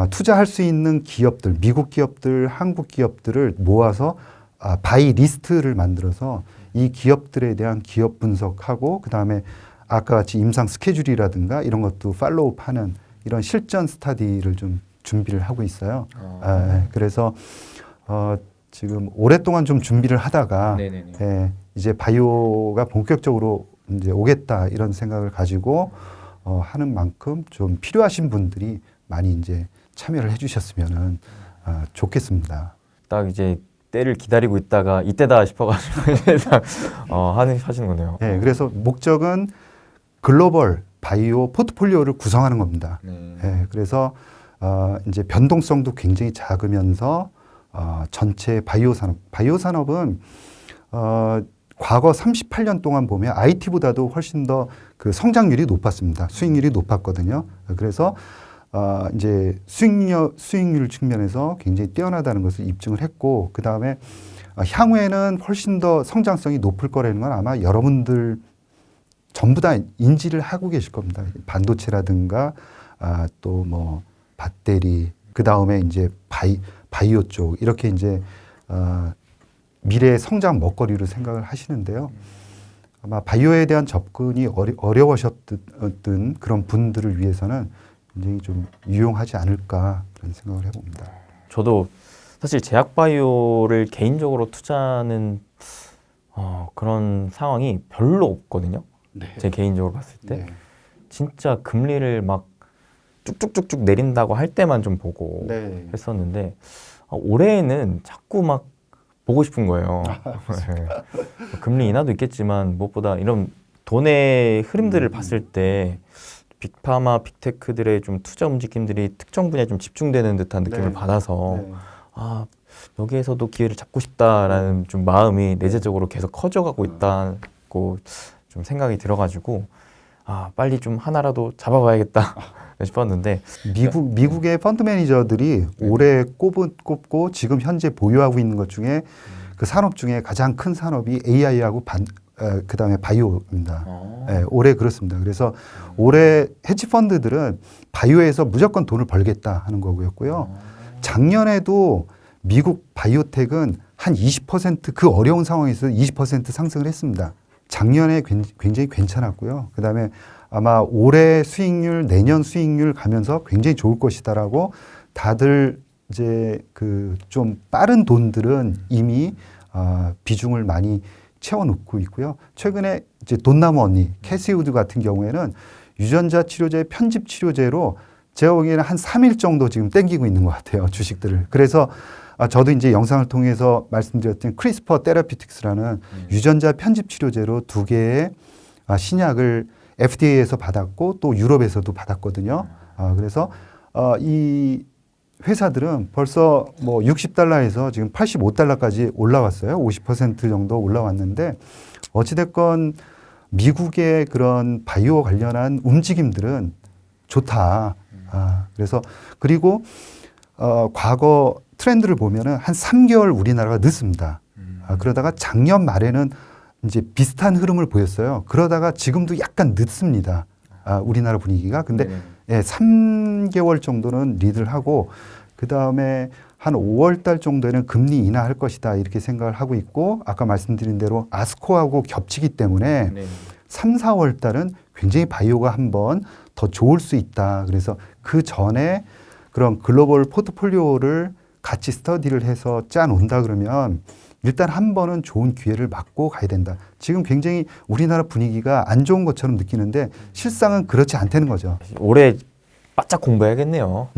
S1: 투자할 수 있는 기업들, 미국 기업들, 한국 기업들을 모아서 바이 리스트를 만들어서 이 기업들에 대한 기업 분석하고, 그 다음에 아까 같이 임상 스케줄이라든가 이런 것도 팔로우하는 이런 실전 스터디를 좀 준비를 하고 있어요. 그래서 지금 오랫동안 좀 준비를 하다가 이제 바이오가 본격적으로 이제 오겠다 이런 생각을 가지고 하는 만큼 좀 필요하신 분들이 많이 이제 참여를 해주셨으면은 좋겠습니다.
S2: 딱 이제 때를 기다리고 있다가 이때다 싶어가지고 하시는 거네요.
S1: 네, 그래서 목적은 글로벌 바이오 포트폴리오를 구성하는 겁니다. 네, 그래서 이제 변동성도 굉장히 작으면서 전체 바이오 산업은 과거 38년 동안 보면 IT보다도 훨씬 더 그 성장률이 높았습니다. 수익률이 높았거든요. 그래서 이제 수익률 측면에서 굉장히 뛰어나다는 것을 입증을 했고, 그 다음에 향후에는 훨씬 더 성장성이 높을 거라는 건 아마 여러분들 전부 다 인지를 하고 계실 겁니다. 반도체라든가 또 뭐 배터리, 그 다음에 이제 바이오 쪽, 이렇게 이제 미래의 성장 먹거리로 생각을 하시는데요. 아마 바이오에 대한 접근이 어려우셨던 그런 분들을 위해서는 굉장히 좀 유용하지 않을까 그런 생각을 해봅니다.
S2: 저도 사실 제약바이오를 개인적으로 투자하는 그런 상황이 별로 없거든요.
S1: 네.
S2: 제 개인적으로 봤을 때.
S1: 네.
S2: 진짜 금리를 막 쭉쭉쭉쭉 내린다고 할 때만 좀 보고
S1: 네.
S2: 했었는데 올해에는 자꾸 막 보고 싶은 거예요. 네. 금리 인하도 있겠지만 무엇보다 이런 돈의 흐름들을 봤을 때 빅파마, 빅테크들의 좀 투자 움직임들이 특정 분야에 좀 집중되는 듯한 느낌을
S1: 네.
S2: 받아서
S1: 네.
S2: 여기에서도 기회를 잡고 싶다라는 좀 마음이 내재적으로 계속 커져가고 있다고 좀 생각이 들어가지고 빨리 좀 하나라도 잡아봐야겠다 싶었는데
S1: 미국의 펀드 매니저들이 올해 꼽고 지금 현재 보유하고 있는 것 중에 그 산업 중에 가장 큰 산업이 AI하고 그 다음에 바이오입니다. 네, 올해 그렇습니다. 그래서 올해 헤지 펀드들은 바이오에서 무조건 돈을 벌겠다 하는 거고요. 작년에도 미국 바이오텍은 한 20% 그 어려운 상황에서 20% 상승을 했습니다. 작년에 굉장히 괜찮았고요. 그 다음에 아마 올해 수익률, 내년 수익률 가면서 굉장히 좋을 것이다라고 다들 이제 그 좀 빠른 돈들은 이미 비중을 많이 채워놓고 있고요. 최근에 이제 돈나무 언니, 캐시 우드 같은 경우에는 유전자 치료제, 편집 치료제로 제가 보기에는 한 3일 정도 지금 땡기고 있는 것 같아요. 주식들을. 그래서 저도 이제 영상을 통해서 말씀드렸던 크리스퍼 테라피틱스라는 유전자 편집 치료제로 2개의 신약을 FDA에서 받았고 또 유럽에서도 받았거든요. 그래서 이 회사들은 벌써 뭐 $60에서 지금 $85까지 올라왔어요. 50% 정도 올라왔는데 어찌됐건 미국의 그런 바이오 관련한 움직임들은 좋다. 그래서 그리고 과거 트렌드를 보면은 한 3개월 우리나라가 늦습니다. 그러다가 작년 말에는 이제 비슷한 흐름을 보였어요. 그러다가 지금도 약간 늦습니다. 우리나라 분위기가. 근데 예, 3개월 정도는 리드를 하고 그 다음에 한 5월 달 정도에는 금리 인하할 것이다 이렇게 생각을 하고 있고 아까 말씀드린 대로 아스코하고 겹치기 때문에 3, 4월 달은 굉장히 바이오가 한번 더 좋을 수 있다. 그래서 그 전에 그런 글로벌 포트폴리오를 같이 스터디를 해서 짜놓는다 그러면 일단 한 번은 좋은 기회를 맞고 가야 된다. 지금 굉장히 우리나라 분위기가 안 좋은 것처럼 느끼는데 실상은 그렇지 않다는 거죠.
S2: 올해 바짝 공부해야겠네요.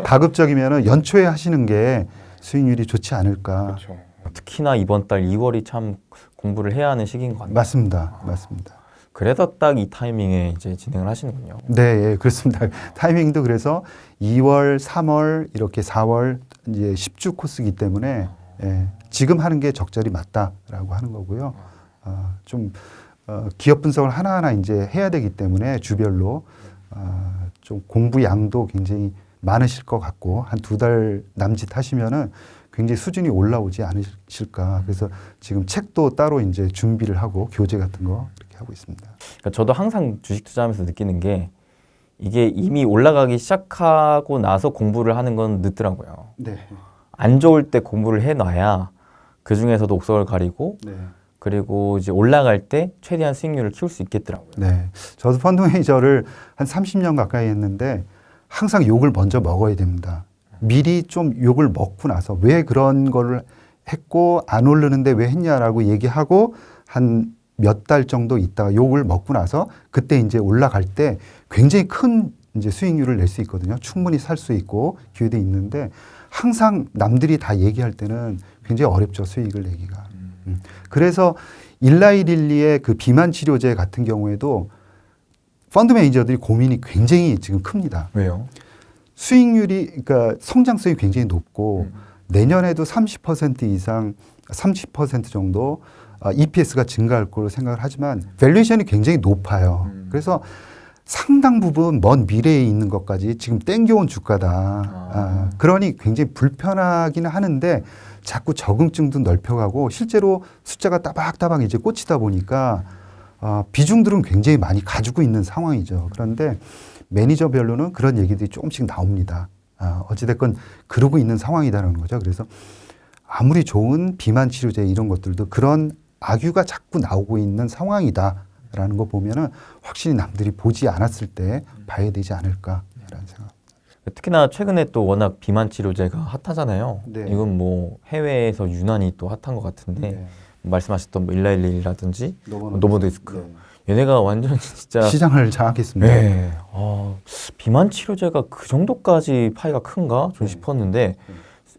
S1: 가급적이면은 연초에 하시는 게 수익률이 좋지 않을까.
S3: 그렇죠.
S2: 특히나 이번 달 2월이 참 공부를 해야 하는 시기인 것 같아요.
S1: 맞습니다. 맞습니다.
S2: 그래서 딱 이 타이밍에 이제 진행을 하시는군요.
S1: 네, 예, 그렇습니다. 타이밍도 그래서 2월, 3월, 이렇게 4월 이제 10주 코스이기 때문에 예, 지금 하는 게 적절히 맞다라고 하는 거고요. 기업 분석을 하나하나 이제 해야 되기 때문에 주별로 좀 공부 양도 굉장히 많으실 것 같고 한 2달 남짓 하시면은 굉장히 수준이 올라오지 않으실까. 그래서 지금 책도 따로 이제 준비를 하고 교재 같은 거 이렇게 하고 있습니다.
S2: 그러니까 저도 항상 주식 투자하면서 느끼는 게 이게 이미 올라가기 시작하고 나서 공부를 하는 건 늦더라고요.
S1: 네.
S2: 안 좋을 때 공부를 해놔야 그 중에서도 옥석을 가리고
S1: 네.
S2: 그리고 이제 올라갈 때 최대한 수익률을 키울 수 있겠더라고요.
S1: 네. 저도 펀드 매니저를 한 30년 가까이 했는데 항상 욕을 먼저 먹어야 됩니다. 미리 좀 욕을 먹고 나서 왜 그런 걸 했고 안 오르는데 왜 했냐라고 얘기하고 한 몇 달 정도 있다가 욕을 먹고 나서 그때 이제 올라갈 때 굉장히 큰 이제 수익률을 낼 수 있거든요. 충분히 살 수 있고 기회도 있는데 항상 남들이 다 얘기할 때는 굉장히 어렵죠. 수익을 내기가. 그래서 일라이릴리의 그 비만 치료제 같은 경우에도 펀드 매니저들이 고민이 굉장히 지금 큽니다.
S2: 왜요?
S1: 수익률이 그러니까 성장성이 굉장히 높고 내년에도 30% 이상 30% 정도 EPS가 증가할 거로 생각을 하지만 밸류에이션이 굉장히 높아요. 그래서 상당 부분 먼 미래에 있는 것까지 지금 땡겨온 주가다. 그러니 굉장히 불편하기는 하는데 자꾸 적응증도 넓혀가고 실제로 숫자가 따박따박 이제 꽂히다 보니까 비중들은 굉장히 많이 가지고 있는 상황이죠. 그런데 매니저별로는 그런 얘기들이 조금씩 나옵니다. 어찌됐건 그러고 있는 상황이다라는 거죠. 그래서 아무리 좋은 비만 치료제 이런 것들도 그런 악유가 자꾸 나오고 있는 상황이다라는 거 보면은 확실히 남들이 보지 않았을 때 봐야 되지 않을까라는 생각.
S2: 특히나 최근에 또 워낙 비만 치료제가 핫하잖아요.
S1: 네.
S2: 이건 뭐 해외에서 유난히 또 핫한 것 같은데 말씀하셨던 뭐 일라일리라든지 노보디스크 얘네가 완전 진짜
S1: 시장을 장악했습니다.
S2: 네. 비만 치료제가 그 정도까지 파이가 큰가 좀 싶었는데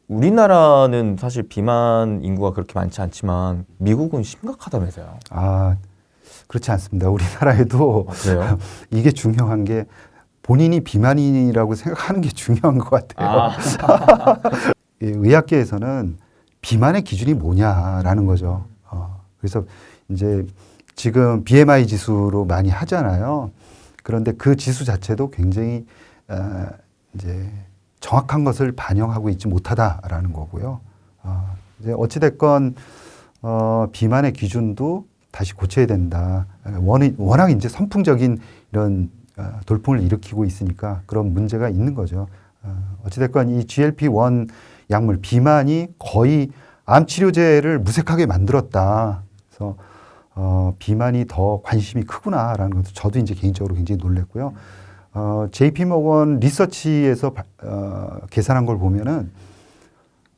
S2: 우리나라는 사실 비만 인구가 그렇게 많지 않지만 미국은 심각하다면서요.
S1: 그렇지 않습니다. 우리나라에도
S2: 그래요?
S1: 이게 중요한 게 본인이 비만이라고 생각하는 게 중요한 것 같아요. 의학계에서는 비만의 기준이 뭐냐라는 거죠. 그래서 이제 지금 BMI 지수로 많이 하잖아요. 그런데 그 지수 자체도 굉장히 이제 정확한 것을 반영하고 있지 못하다라는 거고요. 이제 어찌됐건 비만의 기준도 다시 고쳐야 된다. 워낙 이제 선풍적인 이런 돌풍을 일으키고 있으니까 그런 문제가 있는 거죠. 어찌됐건 이 GLP-1 약물 비만이 거의 암 치료제를 무색하게 만들었다. 그래서 비만이 더 관심이 크구나라는 것도 저도 이제 개인적으로 굉장히 놀랐고요. JP모건 리서치에서 계산한 걸 보면은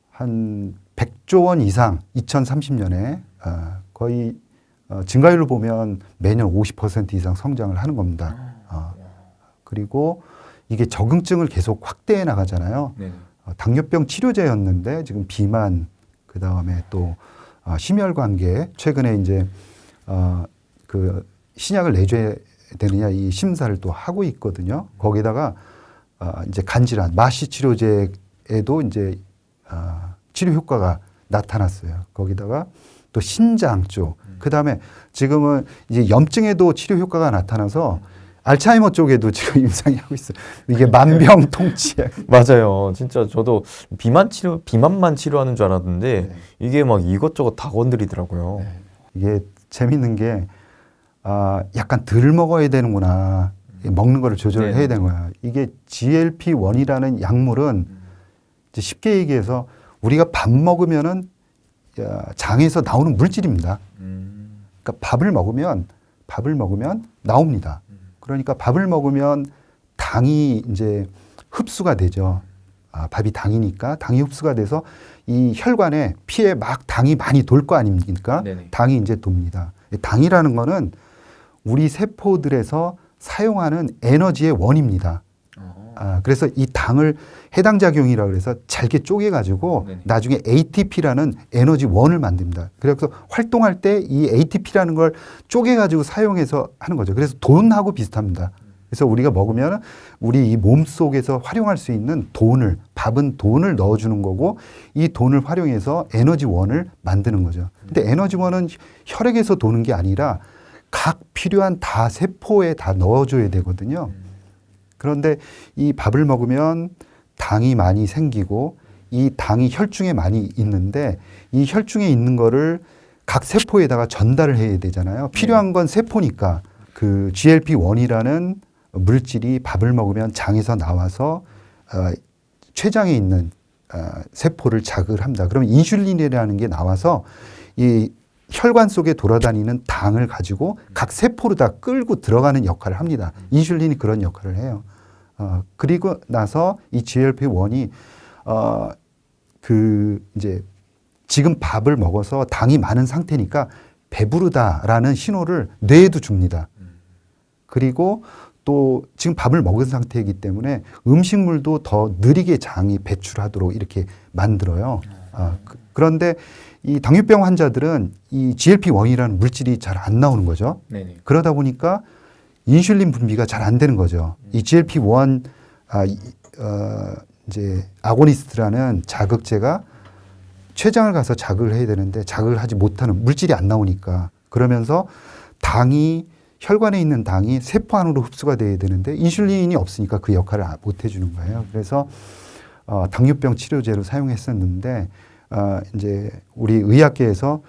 S1: 한 100조 원 이상 2030년에 거의 증가율을 보면 매년 50% 이상 성장을 하는 겁니다. 그리고 이게 적응증을 계속 확대해 나가잖아요. 당뇨병 치료제였는데 지금 비만 그 다음에 또 심혈관계 최근에 이제 그 신약을 내줘야 되느냐 이 심사를 또 하고 있거든요. 거기다가 이제 간질환 마시 치료제에도 이제 치료 효과가 나타났어요. 거기다가 또 신장 쪽, 그 다음에 지금은 이제 염증에도 치료 효과가 나타나서 알츠하이머 쪽에도 지금 임상이 하고 있어요. 이게 만병통치약.
S2: 맞아요. 진짜 저도 비만만 치료하는 줄 알았는데 이게 막 이것저것 다 건드리더라고요.
S1: 이게 재밌는 게 약간 덜 먹어야 되는구나. 먹는 거를 조절을 해야 되는 거야. 이게 GLP-1이라는 약물은 이제 쉽게 얘기해서 우리가 밥 먹으면은 장에서 나오는 물질입니다. 그러니까 밥을 먹으면 나옵니다. 그러니까 밥을 먹으면 당이 이제 흡수가 되죠. 밥이 당이니까 당이 흡수가 돼서 이 혈관에 피에 막 당이 많이 돌 거 아닙니까? 당이 이제 돕니다. 당이라는 거는 우리 세포들에서 사용하는 에너지의 원입니다. 그래서 이 당을 해당 작용이라고 해서 잘게 쪼개가지고
S2: 네네.
S1: 나중에 ATP라는 에너지원을 만듭니다. 그래서 활동할 때 이 ATP라는 걸 쪼개가지고 사용해서 하는 거죠. 그래서 돈하고 비슷합니다. 그래서 우리가 먹으면 우리 이 몸 속에서 활용할 수 있는 돈을, 밥은 돈을 넣어주는 거고 이 돈을 활용해서 에너지원을 만드는 거죠. 근데 에너지원은 혈액에서 도는 게 아니라 각 필요한 다 세포에 다 넣어줘야 되거든요. 그런데 이 밥을 먹으면 당이 많이 생기고 이 당이 혈중에 많이 있는데 이 혈중에 있는 거를 각 세포에다가 전달을 해야 되잖아요. 필요한 건 세포니까 그 GLP-1이라는 물질이 밥을 먹으면 장에서 나와서 췌장에 있는 세포를 자극을 합니다. 그러면 인슐린이라는 게 나와서 이 혈관 속에 돌아다니는 당을 가지고 각 세포로 다 끌고 들어가는 역할을 합니다. 인슐린이 그런 역할을 해요. 그리고 나서 이 GLP-1이 이제 지금 밥을 먹어서 당이 많은 상태니까 배부르다라는 신호를 뇌에도 줍니다. 그리고 또 지금 밥을 먹은 상태이기 때문에 음식물도 더 느리게 장이 배출하도록 이렇게 만들어요. 그런데 이 당뇨병 환자들은 이 GLP-1이라는 물질이 잘 안 나오는 거죠.
S2: 네네.
S1: 그러다 보니까 인슐린 분비가 잘 안 되는 거죠. 이 GLP-1 이제 아고니스트라는 자극제가 췌장을 가서 자극을 해야 되는데 자극을 하지 못하는 물질이 안 나오니까 그러면서 당이 혈관에 있는 당이 세포 안으로 흡수가 돼야 되는데 인슐린이 없으니까 그 역할을 못 해주는 거예요. 그래서 당뇨병 치료제로 사용했었는데 이제 우리 의학계에서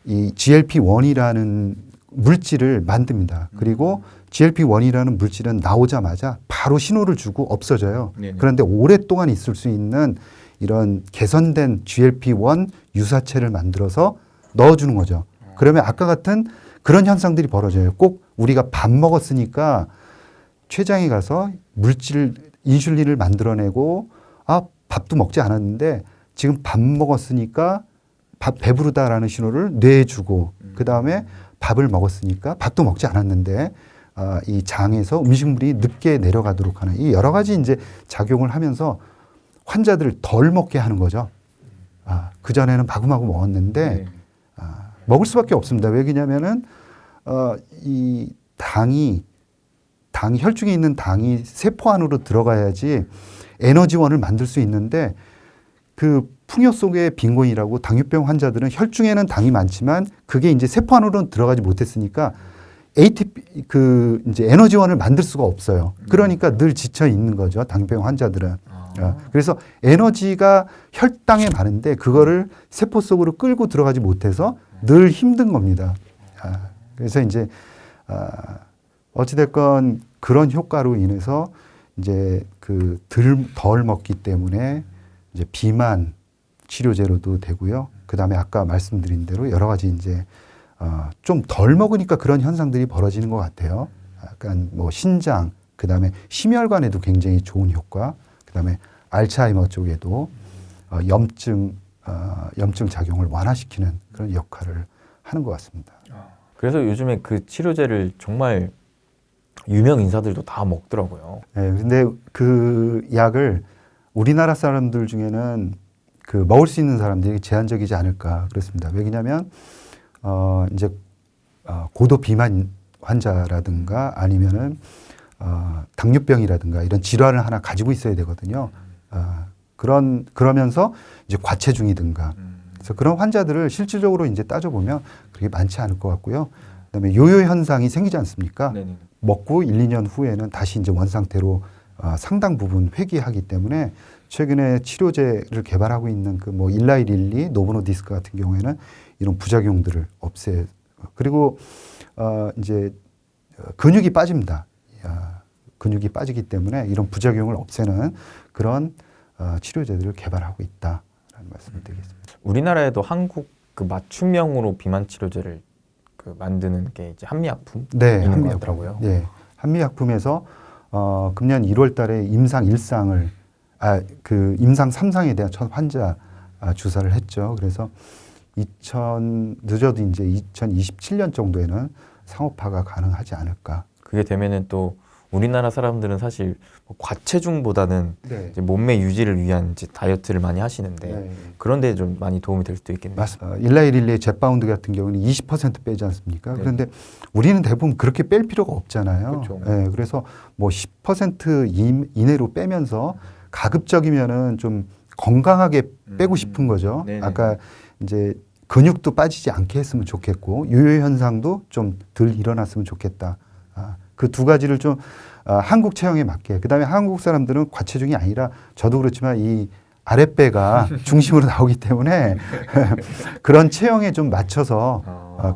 S1: 이 GLP-1이라는 물질을 만듭니다. 그리고 GLP-1이라는 물질은 나오자마자 바로 신호를 주고 없어져요.
S2: 네네.
S1: 그런데 오랫동안 있을 수 있는 이런 개선된 GLP-1 유사체를 만들어서 넣어주는 거죠. 그러면 아까 같은 그런 현상들이 벌어져요. 꼭 우리가 밥 먹었으니까 췌장에 가서 물질 인슐린을 만들어내고 밥도 먹지 않았는데 지금 밥 먹었으니까 배부르다라는 신호를 뇌에 주고 그다음에 밥을 먹었으니까 밥도 먹지 않았는데 이 장에서 음식물이 늦게 내려가도록 하는 이 여러 가지 이제 작용을 하면서 환자들을 덜 먹게 하는 거죠. 그전에는 마구마구 먹었는데 먹을 수밖에 없습니다. 왜냐면은 이 당이 혈중에 있는 당이 세포 안으로 들어가야지 에너지원을 만들 수 있는데 그 풍요 속의 빈곤이라고 당뇨병 환자들은 혈중에는 당이 많지만 그게 이제 세포 안으로는 들어가지 못했으니까 ATP 이제 에너지원을 만들 수가 없어요. 그러니까 늘 지쳐 있는 거죠. 당뇨병 환자들은. 그래서 에너지가 혈당에 많은데 그거를 세포 속으로 끌고 들어가지 못해서 늘 힘든 겁니다. 그래서 이제 어찌됐건 그런 효과로 인해서 이제 덜 먹기 때문에 이제 비만 치료제로도 되고요. 그 다음에 아까 말씀드린 대로 여러 가지 이제 좀 덜 먹으니까 그런 현상들이 벌어지는 것 같아요. 약간 뭐 신장, 그 다음에 심혈관에도 굉장히 좋은 효과, 그 다음에 알츠하이머 쪽에도 염증 작용을 완화시키는 그런 역할을 하는 것 같습니다.
S2: 그래서 요즘에 그 치료제를 정말 유명 인사들도 다 먹더라고요.
S1: 네, 근데 그 약을 우리나라 사람들 중에는 먹을 수 있는 사람들이 제한적이지 않을까 그렇습니다. 왜냐하면 이제 고도 비만 환자라든가 아니면은 당뇨병이라든가 이런 질환을 하나 가지고 있어야 되거든요. 그러면서 이제 과체중이든가 그래서 그런 환자들을 실질적으로 이제 따져보면 그렇게 많지 않을 것 같고요. 그다음에 요요 현상이 생기지 않습니까?
S2: 네네.
S1: 먹고 1, 2년 후에는 다시 이제 원상태로 상당 부분 회귀하기 때문에 최근에 치료제를 개발하고 있는 뭐 일라이릴리, 노보노디스크 같은 경우에는 이런 부작용들을 없애. 그리고 이제 근육이 빠집니다. 근육이 빠지기 때문에 이런 부작용을 없애는 그런 치료제들을 개발하고 있다라는 말씀을 드리겠습니다.
S2: 우리나라에도 한국 맞춤형으로 비만 치료제를 만드는 게 이제 한미약품
S1: 네,
S2: 있는 것 같더라고요.
S1: 네, 한미약품에서 금년 1월달에 임상 1상을 임상 3상에 대한 첫 환자 주사를 했죠. 그래서 늦어도 이제 2027년 정도에는 상업화가 가능하지 않을까.
S2: 그게 되면은 또 우리나라 사람들은 사실 뭐 과체중보다는
S1: 네.
S2: 이제 몸매 유지를 위한 이제 다이어트를 많이 하시는데
S1: 네.
S2: 그런데 좀 많이 도움이 될 수도 있겠네요.
S1: 맞습니다. 일라이릴레이 젯바운드 같은 경우는 20% 빼지 않습니까?
S2: 네.
S1: 그런데 우리는 대부분 그렇게 뺄 필요가 없잖아요.
S2: 그렇죠.
S1: 예, 그래서 뭐 10% 이내로 빼면서 가급적이면은 좀 건강하게 빼고 싶은 거죠.
S2: 네네.
S1: 아까 이제 근육도 빠지지 않게 했으면 좋겠고 유효 현상도 좀 덜 일어났으면 좋겠다. 그 두 가지를 좀 한국 체형에 맞게. 그다음에 한국 사람들은 과체중이 아니라 저도 그렇지만 이 아랫배가 중심으로 나오기 때문에 그런 체형에 좀 맞춰서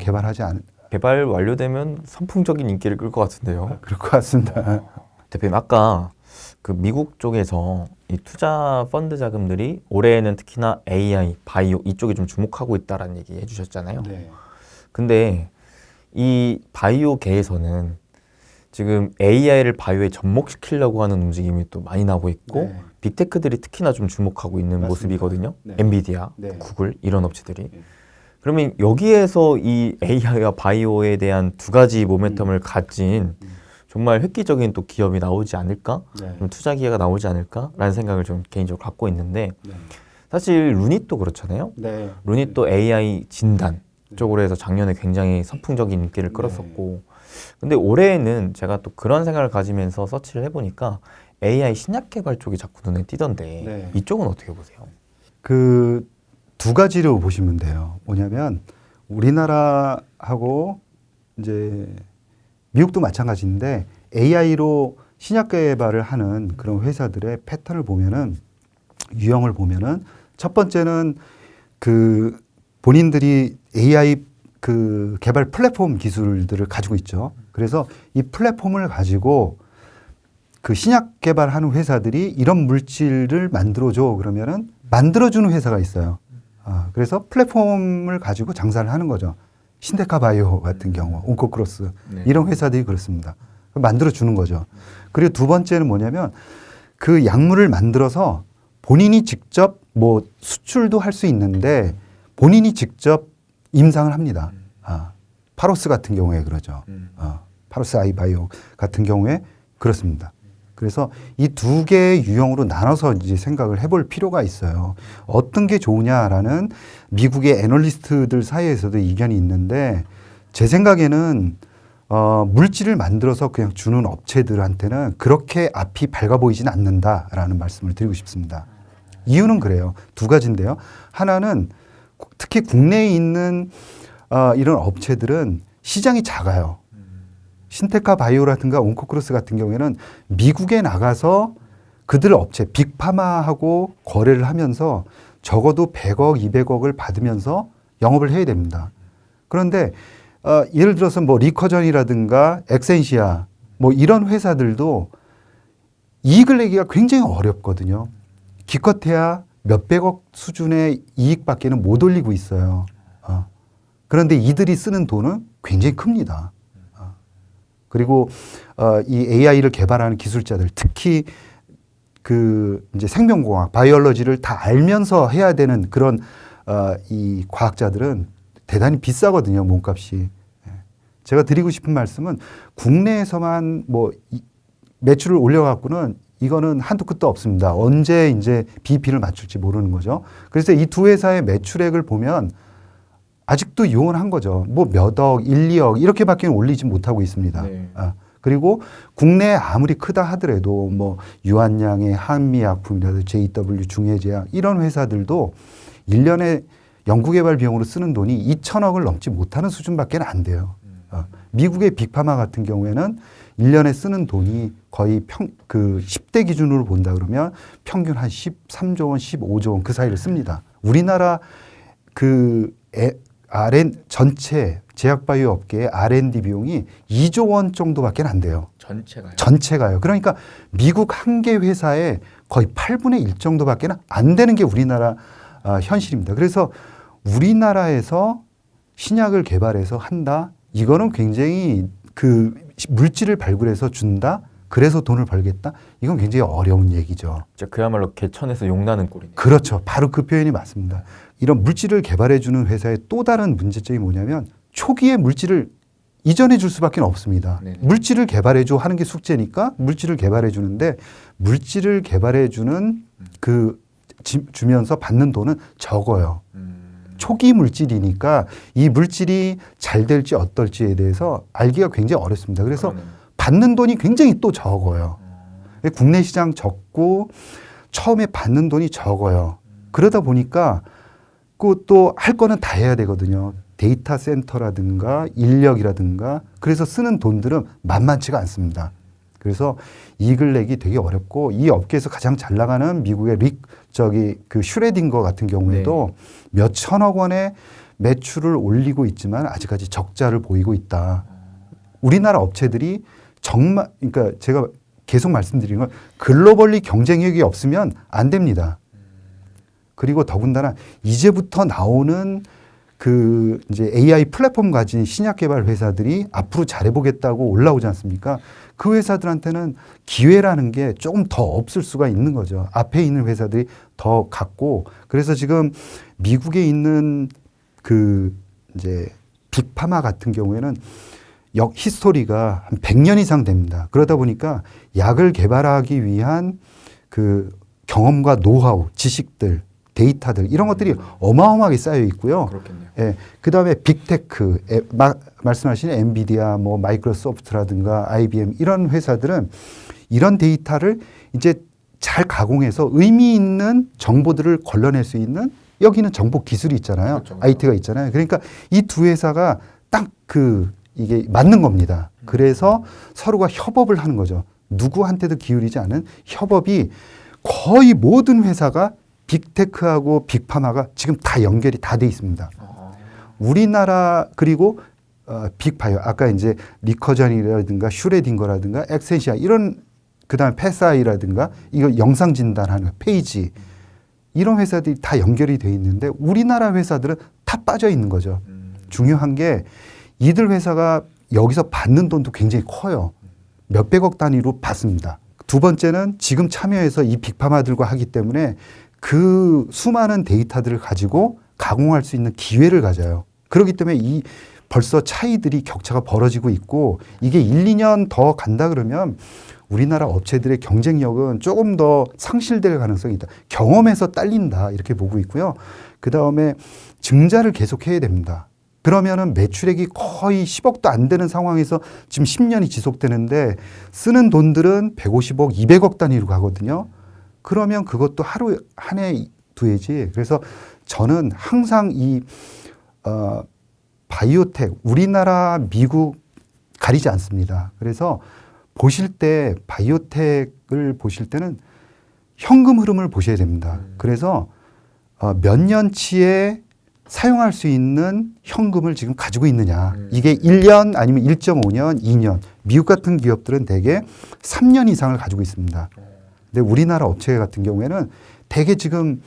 S1: 개발하지 않.
S2: 개발 완료되면 선풍적인 인기를 끌 것 같은데요.
S1: 그럴 것 같습니다.
S2: 대표님 아까 그 미국 쪽에서 이 투자 펀드 자금들이 올해에는 특히나 AI, 바이오 이쪽에 좀 주목하고 있다라는 얘기 해주셨잖아요.
S1: 네.
S2: 근데 이 바이오계에서는 지금 AI를 바이오에 접목시키려고 하는 움직임이 또 많이 나오고 있고
S1: 네.
S2: 빅테크들이 특히나 좀 주목하고 있는
S1: 맞습니다.
S2: 모습이거든요.
S1: 네.
S2: 엔비디아,
S1: 네.
S2: 구글 이런 업체들이.
S1: 네.
S2: 그러면 여기에서 이 AI와 바이오에 대한 두 가지 모멘텀을 가진 정말 획기적인 또 기업이 나오지 않을까?
S1: 네.
S2: 좀 투자 기회가 나오지 않을까라는 생각을 좀 개인적으로 갖고 있는데
S1: 네.
S2: 사실 루닛도 그렇잖아요.
S1: 네.
S2: 루닛도 AI 진단 쪽으로 해서 작년에 굉장히 선풍적인 인기를 끌었었고 근데 올해에는 제가 또 그런 생각을 가지면서 서치를 해보니까 AI 신약 개발 쪽이 자꾸 눈에 띄던데
S1: 네.
S2: 이쪽은 어떻게 보세요?
S1: 그 두 가지로 보시면 돼요. 뭐냐면 우리나라하고 이제 미국도 마찬가지인데 AI로 신약 개발을 하는 그런 회사들의 패턴을 보면은 유형을 보면은 첫 번째는 그 본인들이 AI 그 개발 플랫폼 기술들을 가지고 있죠. 그래서 이 플랫폼을 가지고 그 신약 개발하는 회사들이 이런 물질을 만들어줘 그러면은 만들어주는 회사가 있어요. 그래서 플랫폼을 가지고 장사를 하는 거죠. 신테카 바이오 같은 경우, 온코크로스 이런 회사들이 그렇습니다. 만들어주는 거죠. 그리고 두 번째는 뭐냐면 그 약물을 만들어서 본인이 직접 뭐 수출도 할 수 있는데 본인이 직접 임상을 합니다. 파로스 같은 경우에 그러죠. 파로스 아이바이오 같은 경우에 그렇습니다. 그래서 이 두 개의 유형으로 나눠서 이제 생각을 해볼 필요가 있어요. 어떤 게 좋으냐라는 미국의 애널리스트들 사이에서도 이견이 있는데 제 생각에는 물질을 만들어서 그냥 주는 업체들한테는 그렇게 앞이 밝아 보이지는 않는다라는 말씀을 드리고 싶습니다. 이유는 그래요. 두 가지인데요. 하나는 특히 국내에 있는 이런 업체들은 시장이 작아요. 신테카 바이오라든가 온코크로스 같은 경우에는 미국에 나가서 그들 업체 빅파마하고 거래를 하면서 적어도 100억, 200억을 받으면서 영업을 해야 됩니다. 그런데 예를 들어서 뭐 리커전이라든가 엑센시아 뭐 이런 회사들도 이익을 내기가 굉장히 어렵거든요. 기껏해야 몇백억 수준의 이익밖에는 못 올리고 있어요. 그런데 이들이 쓰는 돈은 굉장히 큽니다. 그리고 이 AI를 개발하는 기술자들, 특히 그 이제 생명공학, 바이올로지를 다 알면서 해야 되는 그런 이 과학자들은 대단히 비싸거든요, 몸값이. 제가 드리고 싶은 말씀은 국내에서만 뭐 매출을 올려갖고는 이거는 한도 끝도 없습니다. 언제 이제 BP를 맞출지 모르는 거죠. 그래서 이 두 회사의 매출액을 보면 아직도 요원한 거죠. 뭐 몇 억, 1, 2억 이렇게밖에 올리지 못하고 있습니다.
S2: 네.
S1: 그리고 국내에 아무리 크다 하더라도 뭐 유한양의 한미약품이라든지 JW 중해제약 이런 회사들도 1년에 연구개발 비용으로 쓰는 돈이 2천억을 넘지 못하는 수준밖에 안 돼요. 미국의 빅파마 같은 경우에는 1년에 쓰는 돈이 거의 그 10대 기준으로 본다 그러면 평균 한 13조 원, 15조 원 그 사이를 씁니다. 우리나라 그 전체 제약바이오 업계의 R&D 비용이 2조 원 정도밖에 안 돼요. 전체가요. 그러니까 미국 한 개 회사의 거의 8분의 1 정도밖에 안 되는 게 우리나라 현실입니다. 그래서 우리나라에서 신약을 개발해서 한다. 이거는 굉장히 그 물질을 발굴해서 준다. 그래서 돈을 벌겠다. 이건 굉장히 어려운 얘기죠.
S2: 진짜 그야말로 개천에서 용나는 꼴이네요.
S1: 그렇죠. 바로 그 표현이 맞습니다. 이런 물질을 개발해 주는 회사의 또 다른 문제점이 뭐냐면 초기에 물질을 이전해 줄 수밖에 없습니다.
S2: 네네.
S1: 물질을 개발해 줘 하는 게 숙제니까 물질을 개발해 주는데 물질을 개발해 주는 그 주면서 받는 돈은 적어요. 초기 물질이니까 이 물질이 잘 될지 어떨지에 대해서 알기가 굉장히 어렵습니다. 그래서
S2: 그러네요.
S1: 받는 돈이 굉장히 또 적어요. 국내 시장 적고 처음에 받는 돈이 적어요. 그러다 보니까 그 또 할 거는 다 해야 되거든요. 데이터 센터라든가 인력이라든가 그래서 쓰는 돈들은 만만치가 않습니다. 그래서 이익을 내기 되게 어렵고 이 업계에서 가장 잘 나가는 미국의 그 슈레딩거 같은 경우에도 몇 천억 원의 매출을 올리고 있지만 아직까지 적자를 보이고 있다. 우리나라 업체들이 정말 그러니까 제가 계속 말씀드리는 건 글로벌리 경쟁력이 없으면 안 됩니다. 그리고 더군다나 이제부터 나오는 그 이제 AI 플랫폼 가진 신약 개발 회사들이 앞으로 잘해보겠다고 올라오지 않습니까? 그 회사들한테는 기회라는 게 조금 더 없을 수가 있는 거죠. 앞에 있는 회사들이 더 갖고 그래서 지금 미국에 있는 그 이제 빅파마 같은 경우에는 히스토리가 한 100년 이상 됩니다. 그러다 보니까 약을 개발하기 위한 그 경험과 노하우, 지식들, 데이터들 이런 것들이 어마어마하게 쌓여 있고요.
S2: 그렇겠네요.
S1: 예, 그다음에 빅테크, 말씀하신 엔비디아, 뭐 마이크로소프트라든가 IBM 이런 회사들은 이런 데이터를 이제 잘 가공해서 의미 있는 정보들을 걸러낼 수 있는 여기는 정보 기술이 있잖아요.
S2: 그렇죠.
S1: IT가 있잖아요. 그러니까 이 두 회사가 딱 이게 맞는 겁니다. 그래서 서로가 협업을 하는 거죠. 누구한테도 기울이지 않은 협업이 거의 모든 회사가 빅테크하고 빅파마가 지금 다 연결이 다 돼 있습니다. 우리나라 그리고 빅바이오 아까 이제 리커전이라든가 슈레딩거라든가 엑센시아 이런 그다음에 패사이라든가 이거 영상 진단하는 페이지 이런 회사들이 다 연결이 돼 있는데 우리나라 회사들은 다 빠져 있는 거죠. 중요한 게 이들 회사가 여기서 받는 돈도 굉장히 커요. 몇백억 단위로 받습니다. 두 번째는 지금 참여해서 이 빅파마들과 하기 때문에 그 수많은 데이터들을 가지고 가공할 수 있는 기회를 가져요. 그렇기 때문에 이 벌써 차이들이 격차가 벌어지고 있고 이게 1, 2년 더 간다 그러면 우리나라 업체들의 경쟁력은 조금 더 상실될 가능성이 있다. 경험에서 딸린다 이렇게 보고 있고요. 그다음에 증자를 계속해야 됩니다. 그러면은 매출액이 거의 10억도 안 되는 상황에서 지금 10년이 지속되는데 쓰는 돈들은 150억, 200억 단위로 가거든요. 그러면 그것도 하루 한 해 두 해지. 그래서 저는 항상 바이오텍 우리나라 미국 가리지 않습니다. 그래서 보실 때 바이오텍을 보실 때는 현금 흐름을 보셔야 됩니다. 그래서 몇 년치에 사용할 수 있는 현금을 지금 가지고 있느냐. 이게 1년 아니면 1.5년, 2년. 미국 같은 기업들은 대개 3년 이상을 가지고 있습니다. 근데 우리나라 업체 같은 경우에는 대개 지금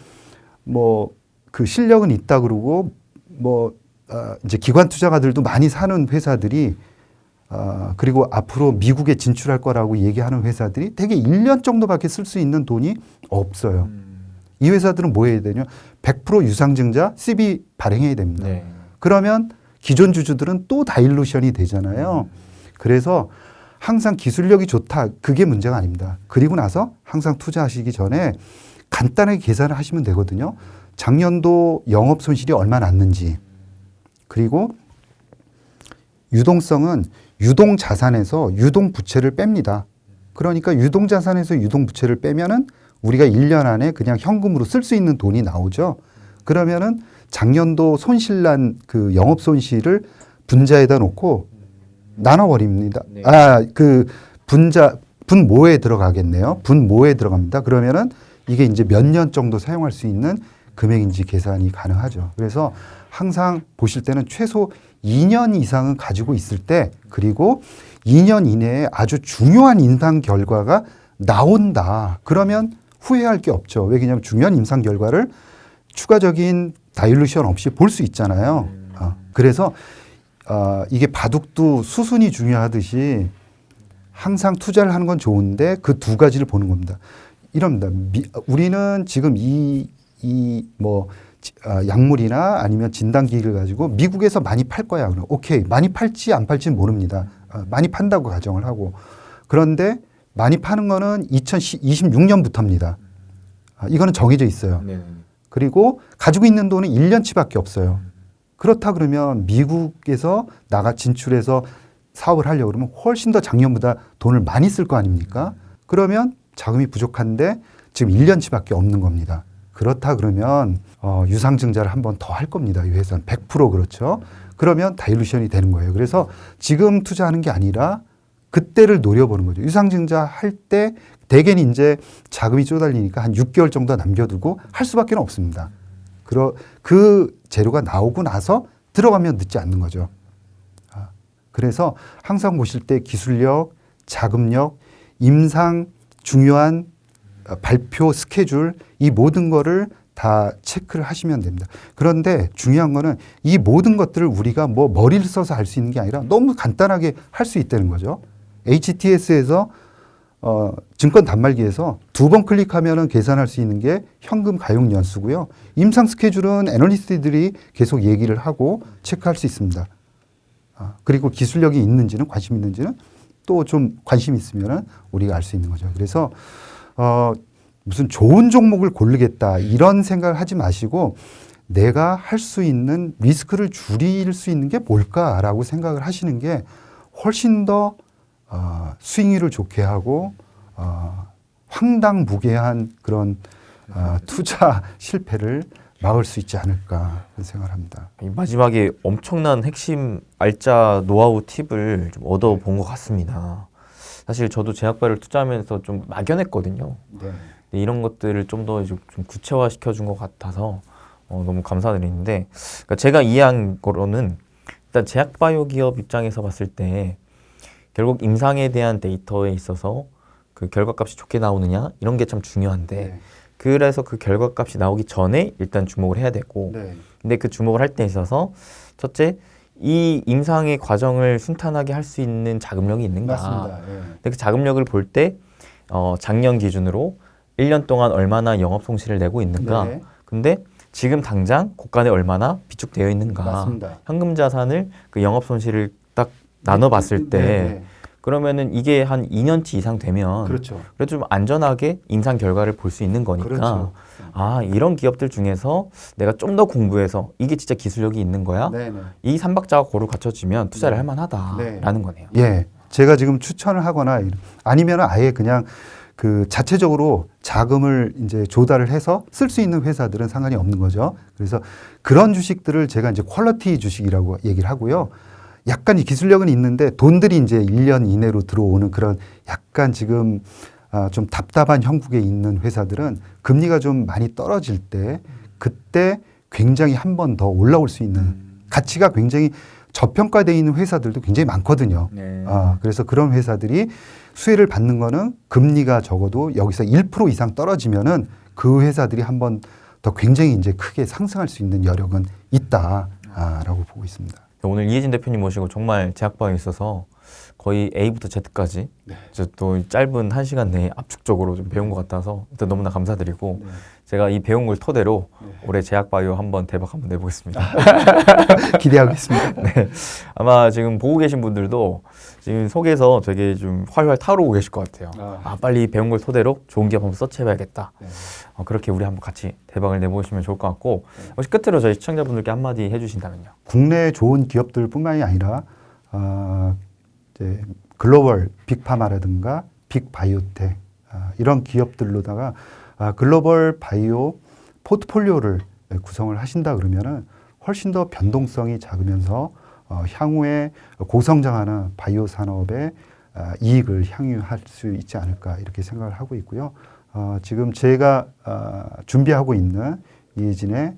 S1: 뭐 그 실력은 있다 그러고 뭐 이제 기관 투자가들도 많이 사는 회사들이 그리고 앞으로 미국에 진출할 거라고 얘기하는 회사들이 대개 1년 정도밖에 쓸 수 있는 돈이 없어요. 이 회사들은 뭐 해야 되냐? 100% 유상증자 CB 발행해야 됩니다.
S2: 네.
S1: 그러면 기존 주주들은 또 다일루션이 되잖아요. 그래서 항상 기술력이 좋다. 그게 문제가 아닙니다. 그리고 나서 항상 투자하시기 전에 간단하게 계산을 하시면 되거든요. 작년도 영업 손실이 얼마 났는지 그리고 유동성은 유동 자산에서 유동 부채를 뺍니다. 그러니까 유동 자산에서 유동 부채를 빼면은 우리가 1년 안에 그냥 현금으로 쓸 수 있는 돈이 나오죠. 그러면은 작년도 손실난 그 영업 손실을 분자에다 놓고 나눠버립니다.
S2: 네.
S1: 그 분모에 들어가겠네요. 분모에 들어갑니다. 그러면은 이게 이제 몇 년 정도 사용할 수 있는 금액인지 계산이 가능하죠. 그래서 항상 보실 때는 최소 2년 이상은 가지고 있을 때 그리고 2년 이내에 아주 중요한 인상 결과가 나온다. 그러면 후회할 게 없죠. 왜냐하면 중요한 임상 결과를 추가적인 다일루션 없이 볼 수 있잖아요. 그래서 이게 바둑도 수순이 중요하듯이 항상 투자를 하는 건 좋은데 그 두 가지를 보는 겁니다. 이럽니다. 우리는 지금 뭐 약물이나 아니면 진단기기를 가지고 미국에서 많이 팔 거야. 그럼 오케이. 많이 팔지 안 팔지는 모릅니다. 많이 판다고 가정을 하고. 그런데 많이 파는 거는 2026년부터입니다. 이거는 정해져 있어요.
S2: 네.
S1: 그리고 가지고 있는 돈은 1년치밖에 없어요. 그렇다 그러면 미국에서 진출해서 사업을 하려고 그러면 훨씬 더 작년보다 돈을 많이 쓸 거 아닙니까? 그러면 자금이 부족한데 지금 1년치밖에 없는 겁니다. 그렇다 그러면 유상증자를 한 번 더 할 겁니다. 이 회사는 100% 그렇죠. 그러면 다일루션이 되는 거예요. 그래서 지금 투자하는 게 아니라 그때를 노려보는 거죠. 유상증자 할 때 대개는 이제 자금이 쪼달리니까 한 6개월 정도 남겨두고 할 수밖에 없습니다. 그 재료가 나오고 나서 들어가면 늦지 않는 거죠. 그래서 항상 보실 때 기술력, 자금력, 임상 중요한 발표 스케줄 이 모든 거를 다 체크를 하시면 됩니다. 그런데 중요한 거는 이 모든 것들을 우리가 뭐 머리를 써서 할 수 있는 게 아니라 너무 간단하게 할 수 있다는 거죠. HTS에서 증권 단말기에서 2번 클릭하면은 계산할 수 있는 게 현금 가용 연수고요. 임상 스케줄은 애널리스트들이 계속 얘기를 하고 체크할 수 있습니다. 그리고 기술력이 있는지는 관심 있는지는 또 좀 관심 있으면은 우리가 알 수 있는 거죠. 그래서 무슨 좋은 종목을 고르겠다 이런 생각을 하지 마시고 내가 할 수 있는 리스크를 줄일 수 있는 게 뭘까라고 생각을 하시는 게 훨씬 더 수익률을 좋게 하고 황당무계한 그런 투자 실패를 막을 수 있지 않을까 그런 생각을 합니다.
S2: 이 마지막에 엄청난 핵심 알짜 노하우 팁을 좀 얻어본 것 같습니다. 사실 저도 제약바이오를 투자하면서 좀 막연했거든요.
S1: 네.
S2: 근데 이런 것들을 좀 더 좀 구체화 시켜준 것 같아서 너무 감사드리는데, 그러니까 제가 이해한 거로는 일단 제약바이오 기업 입장에서 봤을 때 결국 임상에 대한 데이터에 있어서 그 결과값이 좋게 나오느냐 이런 게 참 중요한데
S1: 네.
S2: 그래서 그 결과값이 나오기 전에 일단 주목을 해야 되고
S1: 네.
S2: 근데 그 주목을 할 때 있어서 첫째 이 임상의 과정을 순탄하게 할 수 있는 자금력이 있는가.
S1: 맞습니다. 네.
S2: 근데 그 자금력을 볼 때 작년 기준으로 1년 동안 얼마나 영업 손실을 내고 있는가.
S1: 네.
S2: 근데 지금 당장 고간에 얼마나 비축되어 있는가.
S1: 맞습니다.
S2: 현금 자산을 그 영업 손실을 딱 나눠 봤을 때
S1: 네.
S2: 그러면은 이게 한 2년치 이상 되면
S1: 그렇죠.
S2: 그래도 좀 안전하게 임상 결과를 볼 수 있는 거니까
S1: 그렇죠.
S2: 이런 기업들 중에서 내가 좀 더 공부해서 이게 진짜 기술력이 있는 거야?
S1: 네. 네.
S2: 이 삼박자가 고루 갖춰지면 투자를 할 만하다라는
S1: 네.
S2: 거네요.
S1: 예. 제가 지금 추천을 하거나 아니면 아예 그냥 그 자체적으로 자금을 이제 조달을 해서 쓸 수 있는 회사들은 상관이 없는 거죠. 그래서 그런 주식들을 제가 이제 퀄리티 주식이라고 얘기를 하고요. 약간 이 기술력은 있는데 돈들이 이제 1년 이내로 들어오는 그런 약간 지금 좀 답답한 형국에 있는 회사들은 금리가 좀 많이 떨어질 때 그때 굉장히 한 번 더 올라올 수 있는 가치가 굉장히 저평가되어 있는 회사들도 굉장히 많거든요.
S2: 네.
S1: 그래서 그런 회사들이 수혜를 받는 거는 금리가 적어도 여기서 1% 이상 떨어지면은 그 회사들이 한 번 더 굉장히 이제 크게 상승할 수 있는 여력은 있다라고 보고 있습니다.
S2: 오늘 이혜진 대표님 모시고 정말 제약바이오에 있어서 거의 A부터 Z까지 또 짧은 1시간 내에 압축적으로 좀 배운 것 같아서 일단 너무나 감사드리고 제가 이 배운 걸 토대로 올해 제약바이오 한번 대박 한번 내보겠습니다.
S1: 기대하고 있습니다.
S2: 네. 아마 지금 보고 계신 분들도 지금 속에서 되게 좀 활활 타오르고 계실 것 같아요. 빨리 배운 걸 토대로 좋은 기업 한번 서치해봐야겠다. 그렇게 우리 한번 같이 대박을 내보시면 좋을 것 같고 혹시 끝으로 저희 시청자분들께 한마디 해주신다면요.
S1: 국내 좋은 기업들뿐만이 아니라 이제 글로벌 빅파마라든가 빅바이오텍 이런 기업들로다가 글로벌 바이오 포트폴리오를 구성을 하신다 그러면은 훨씬 더 변동성이 작으면서 향후에 고성장하는 바이오 산업의 이익을 향유할 수 있지 않을까 이렇게 생각을 하고 있고요. 지금 제가 준비하고 있는 이혜진의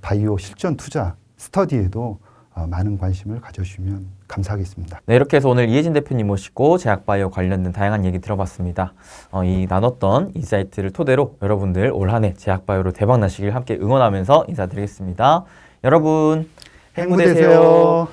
S1: 바이오 실전 투자 스터디에도 많은 관심을 가져주시면 감사하겠습니다.
S2: 네, 이렇게 해서 오늘 이혜진 대표님 모시고 제약바이오 관련된 다양한 얘기 들어봤습니다. 이 나눴던 인사이트를 토대로 여러분들 올 한 해 제약바이오로 대박 나시길 함께 응원하면서 인사드리겠습니다. 여러분 행복 되세요.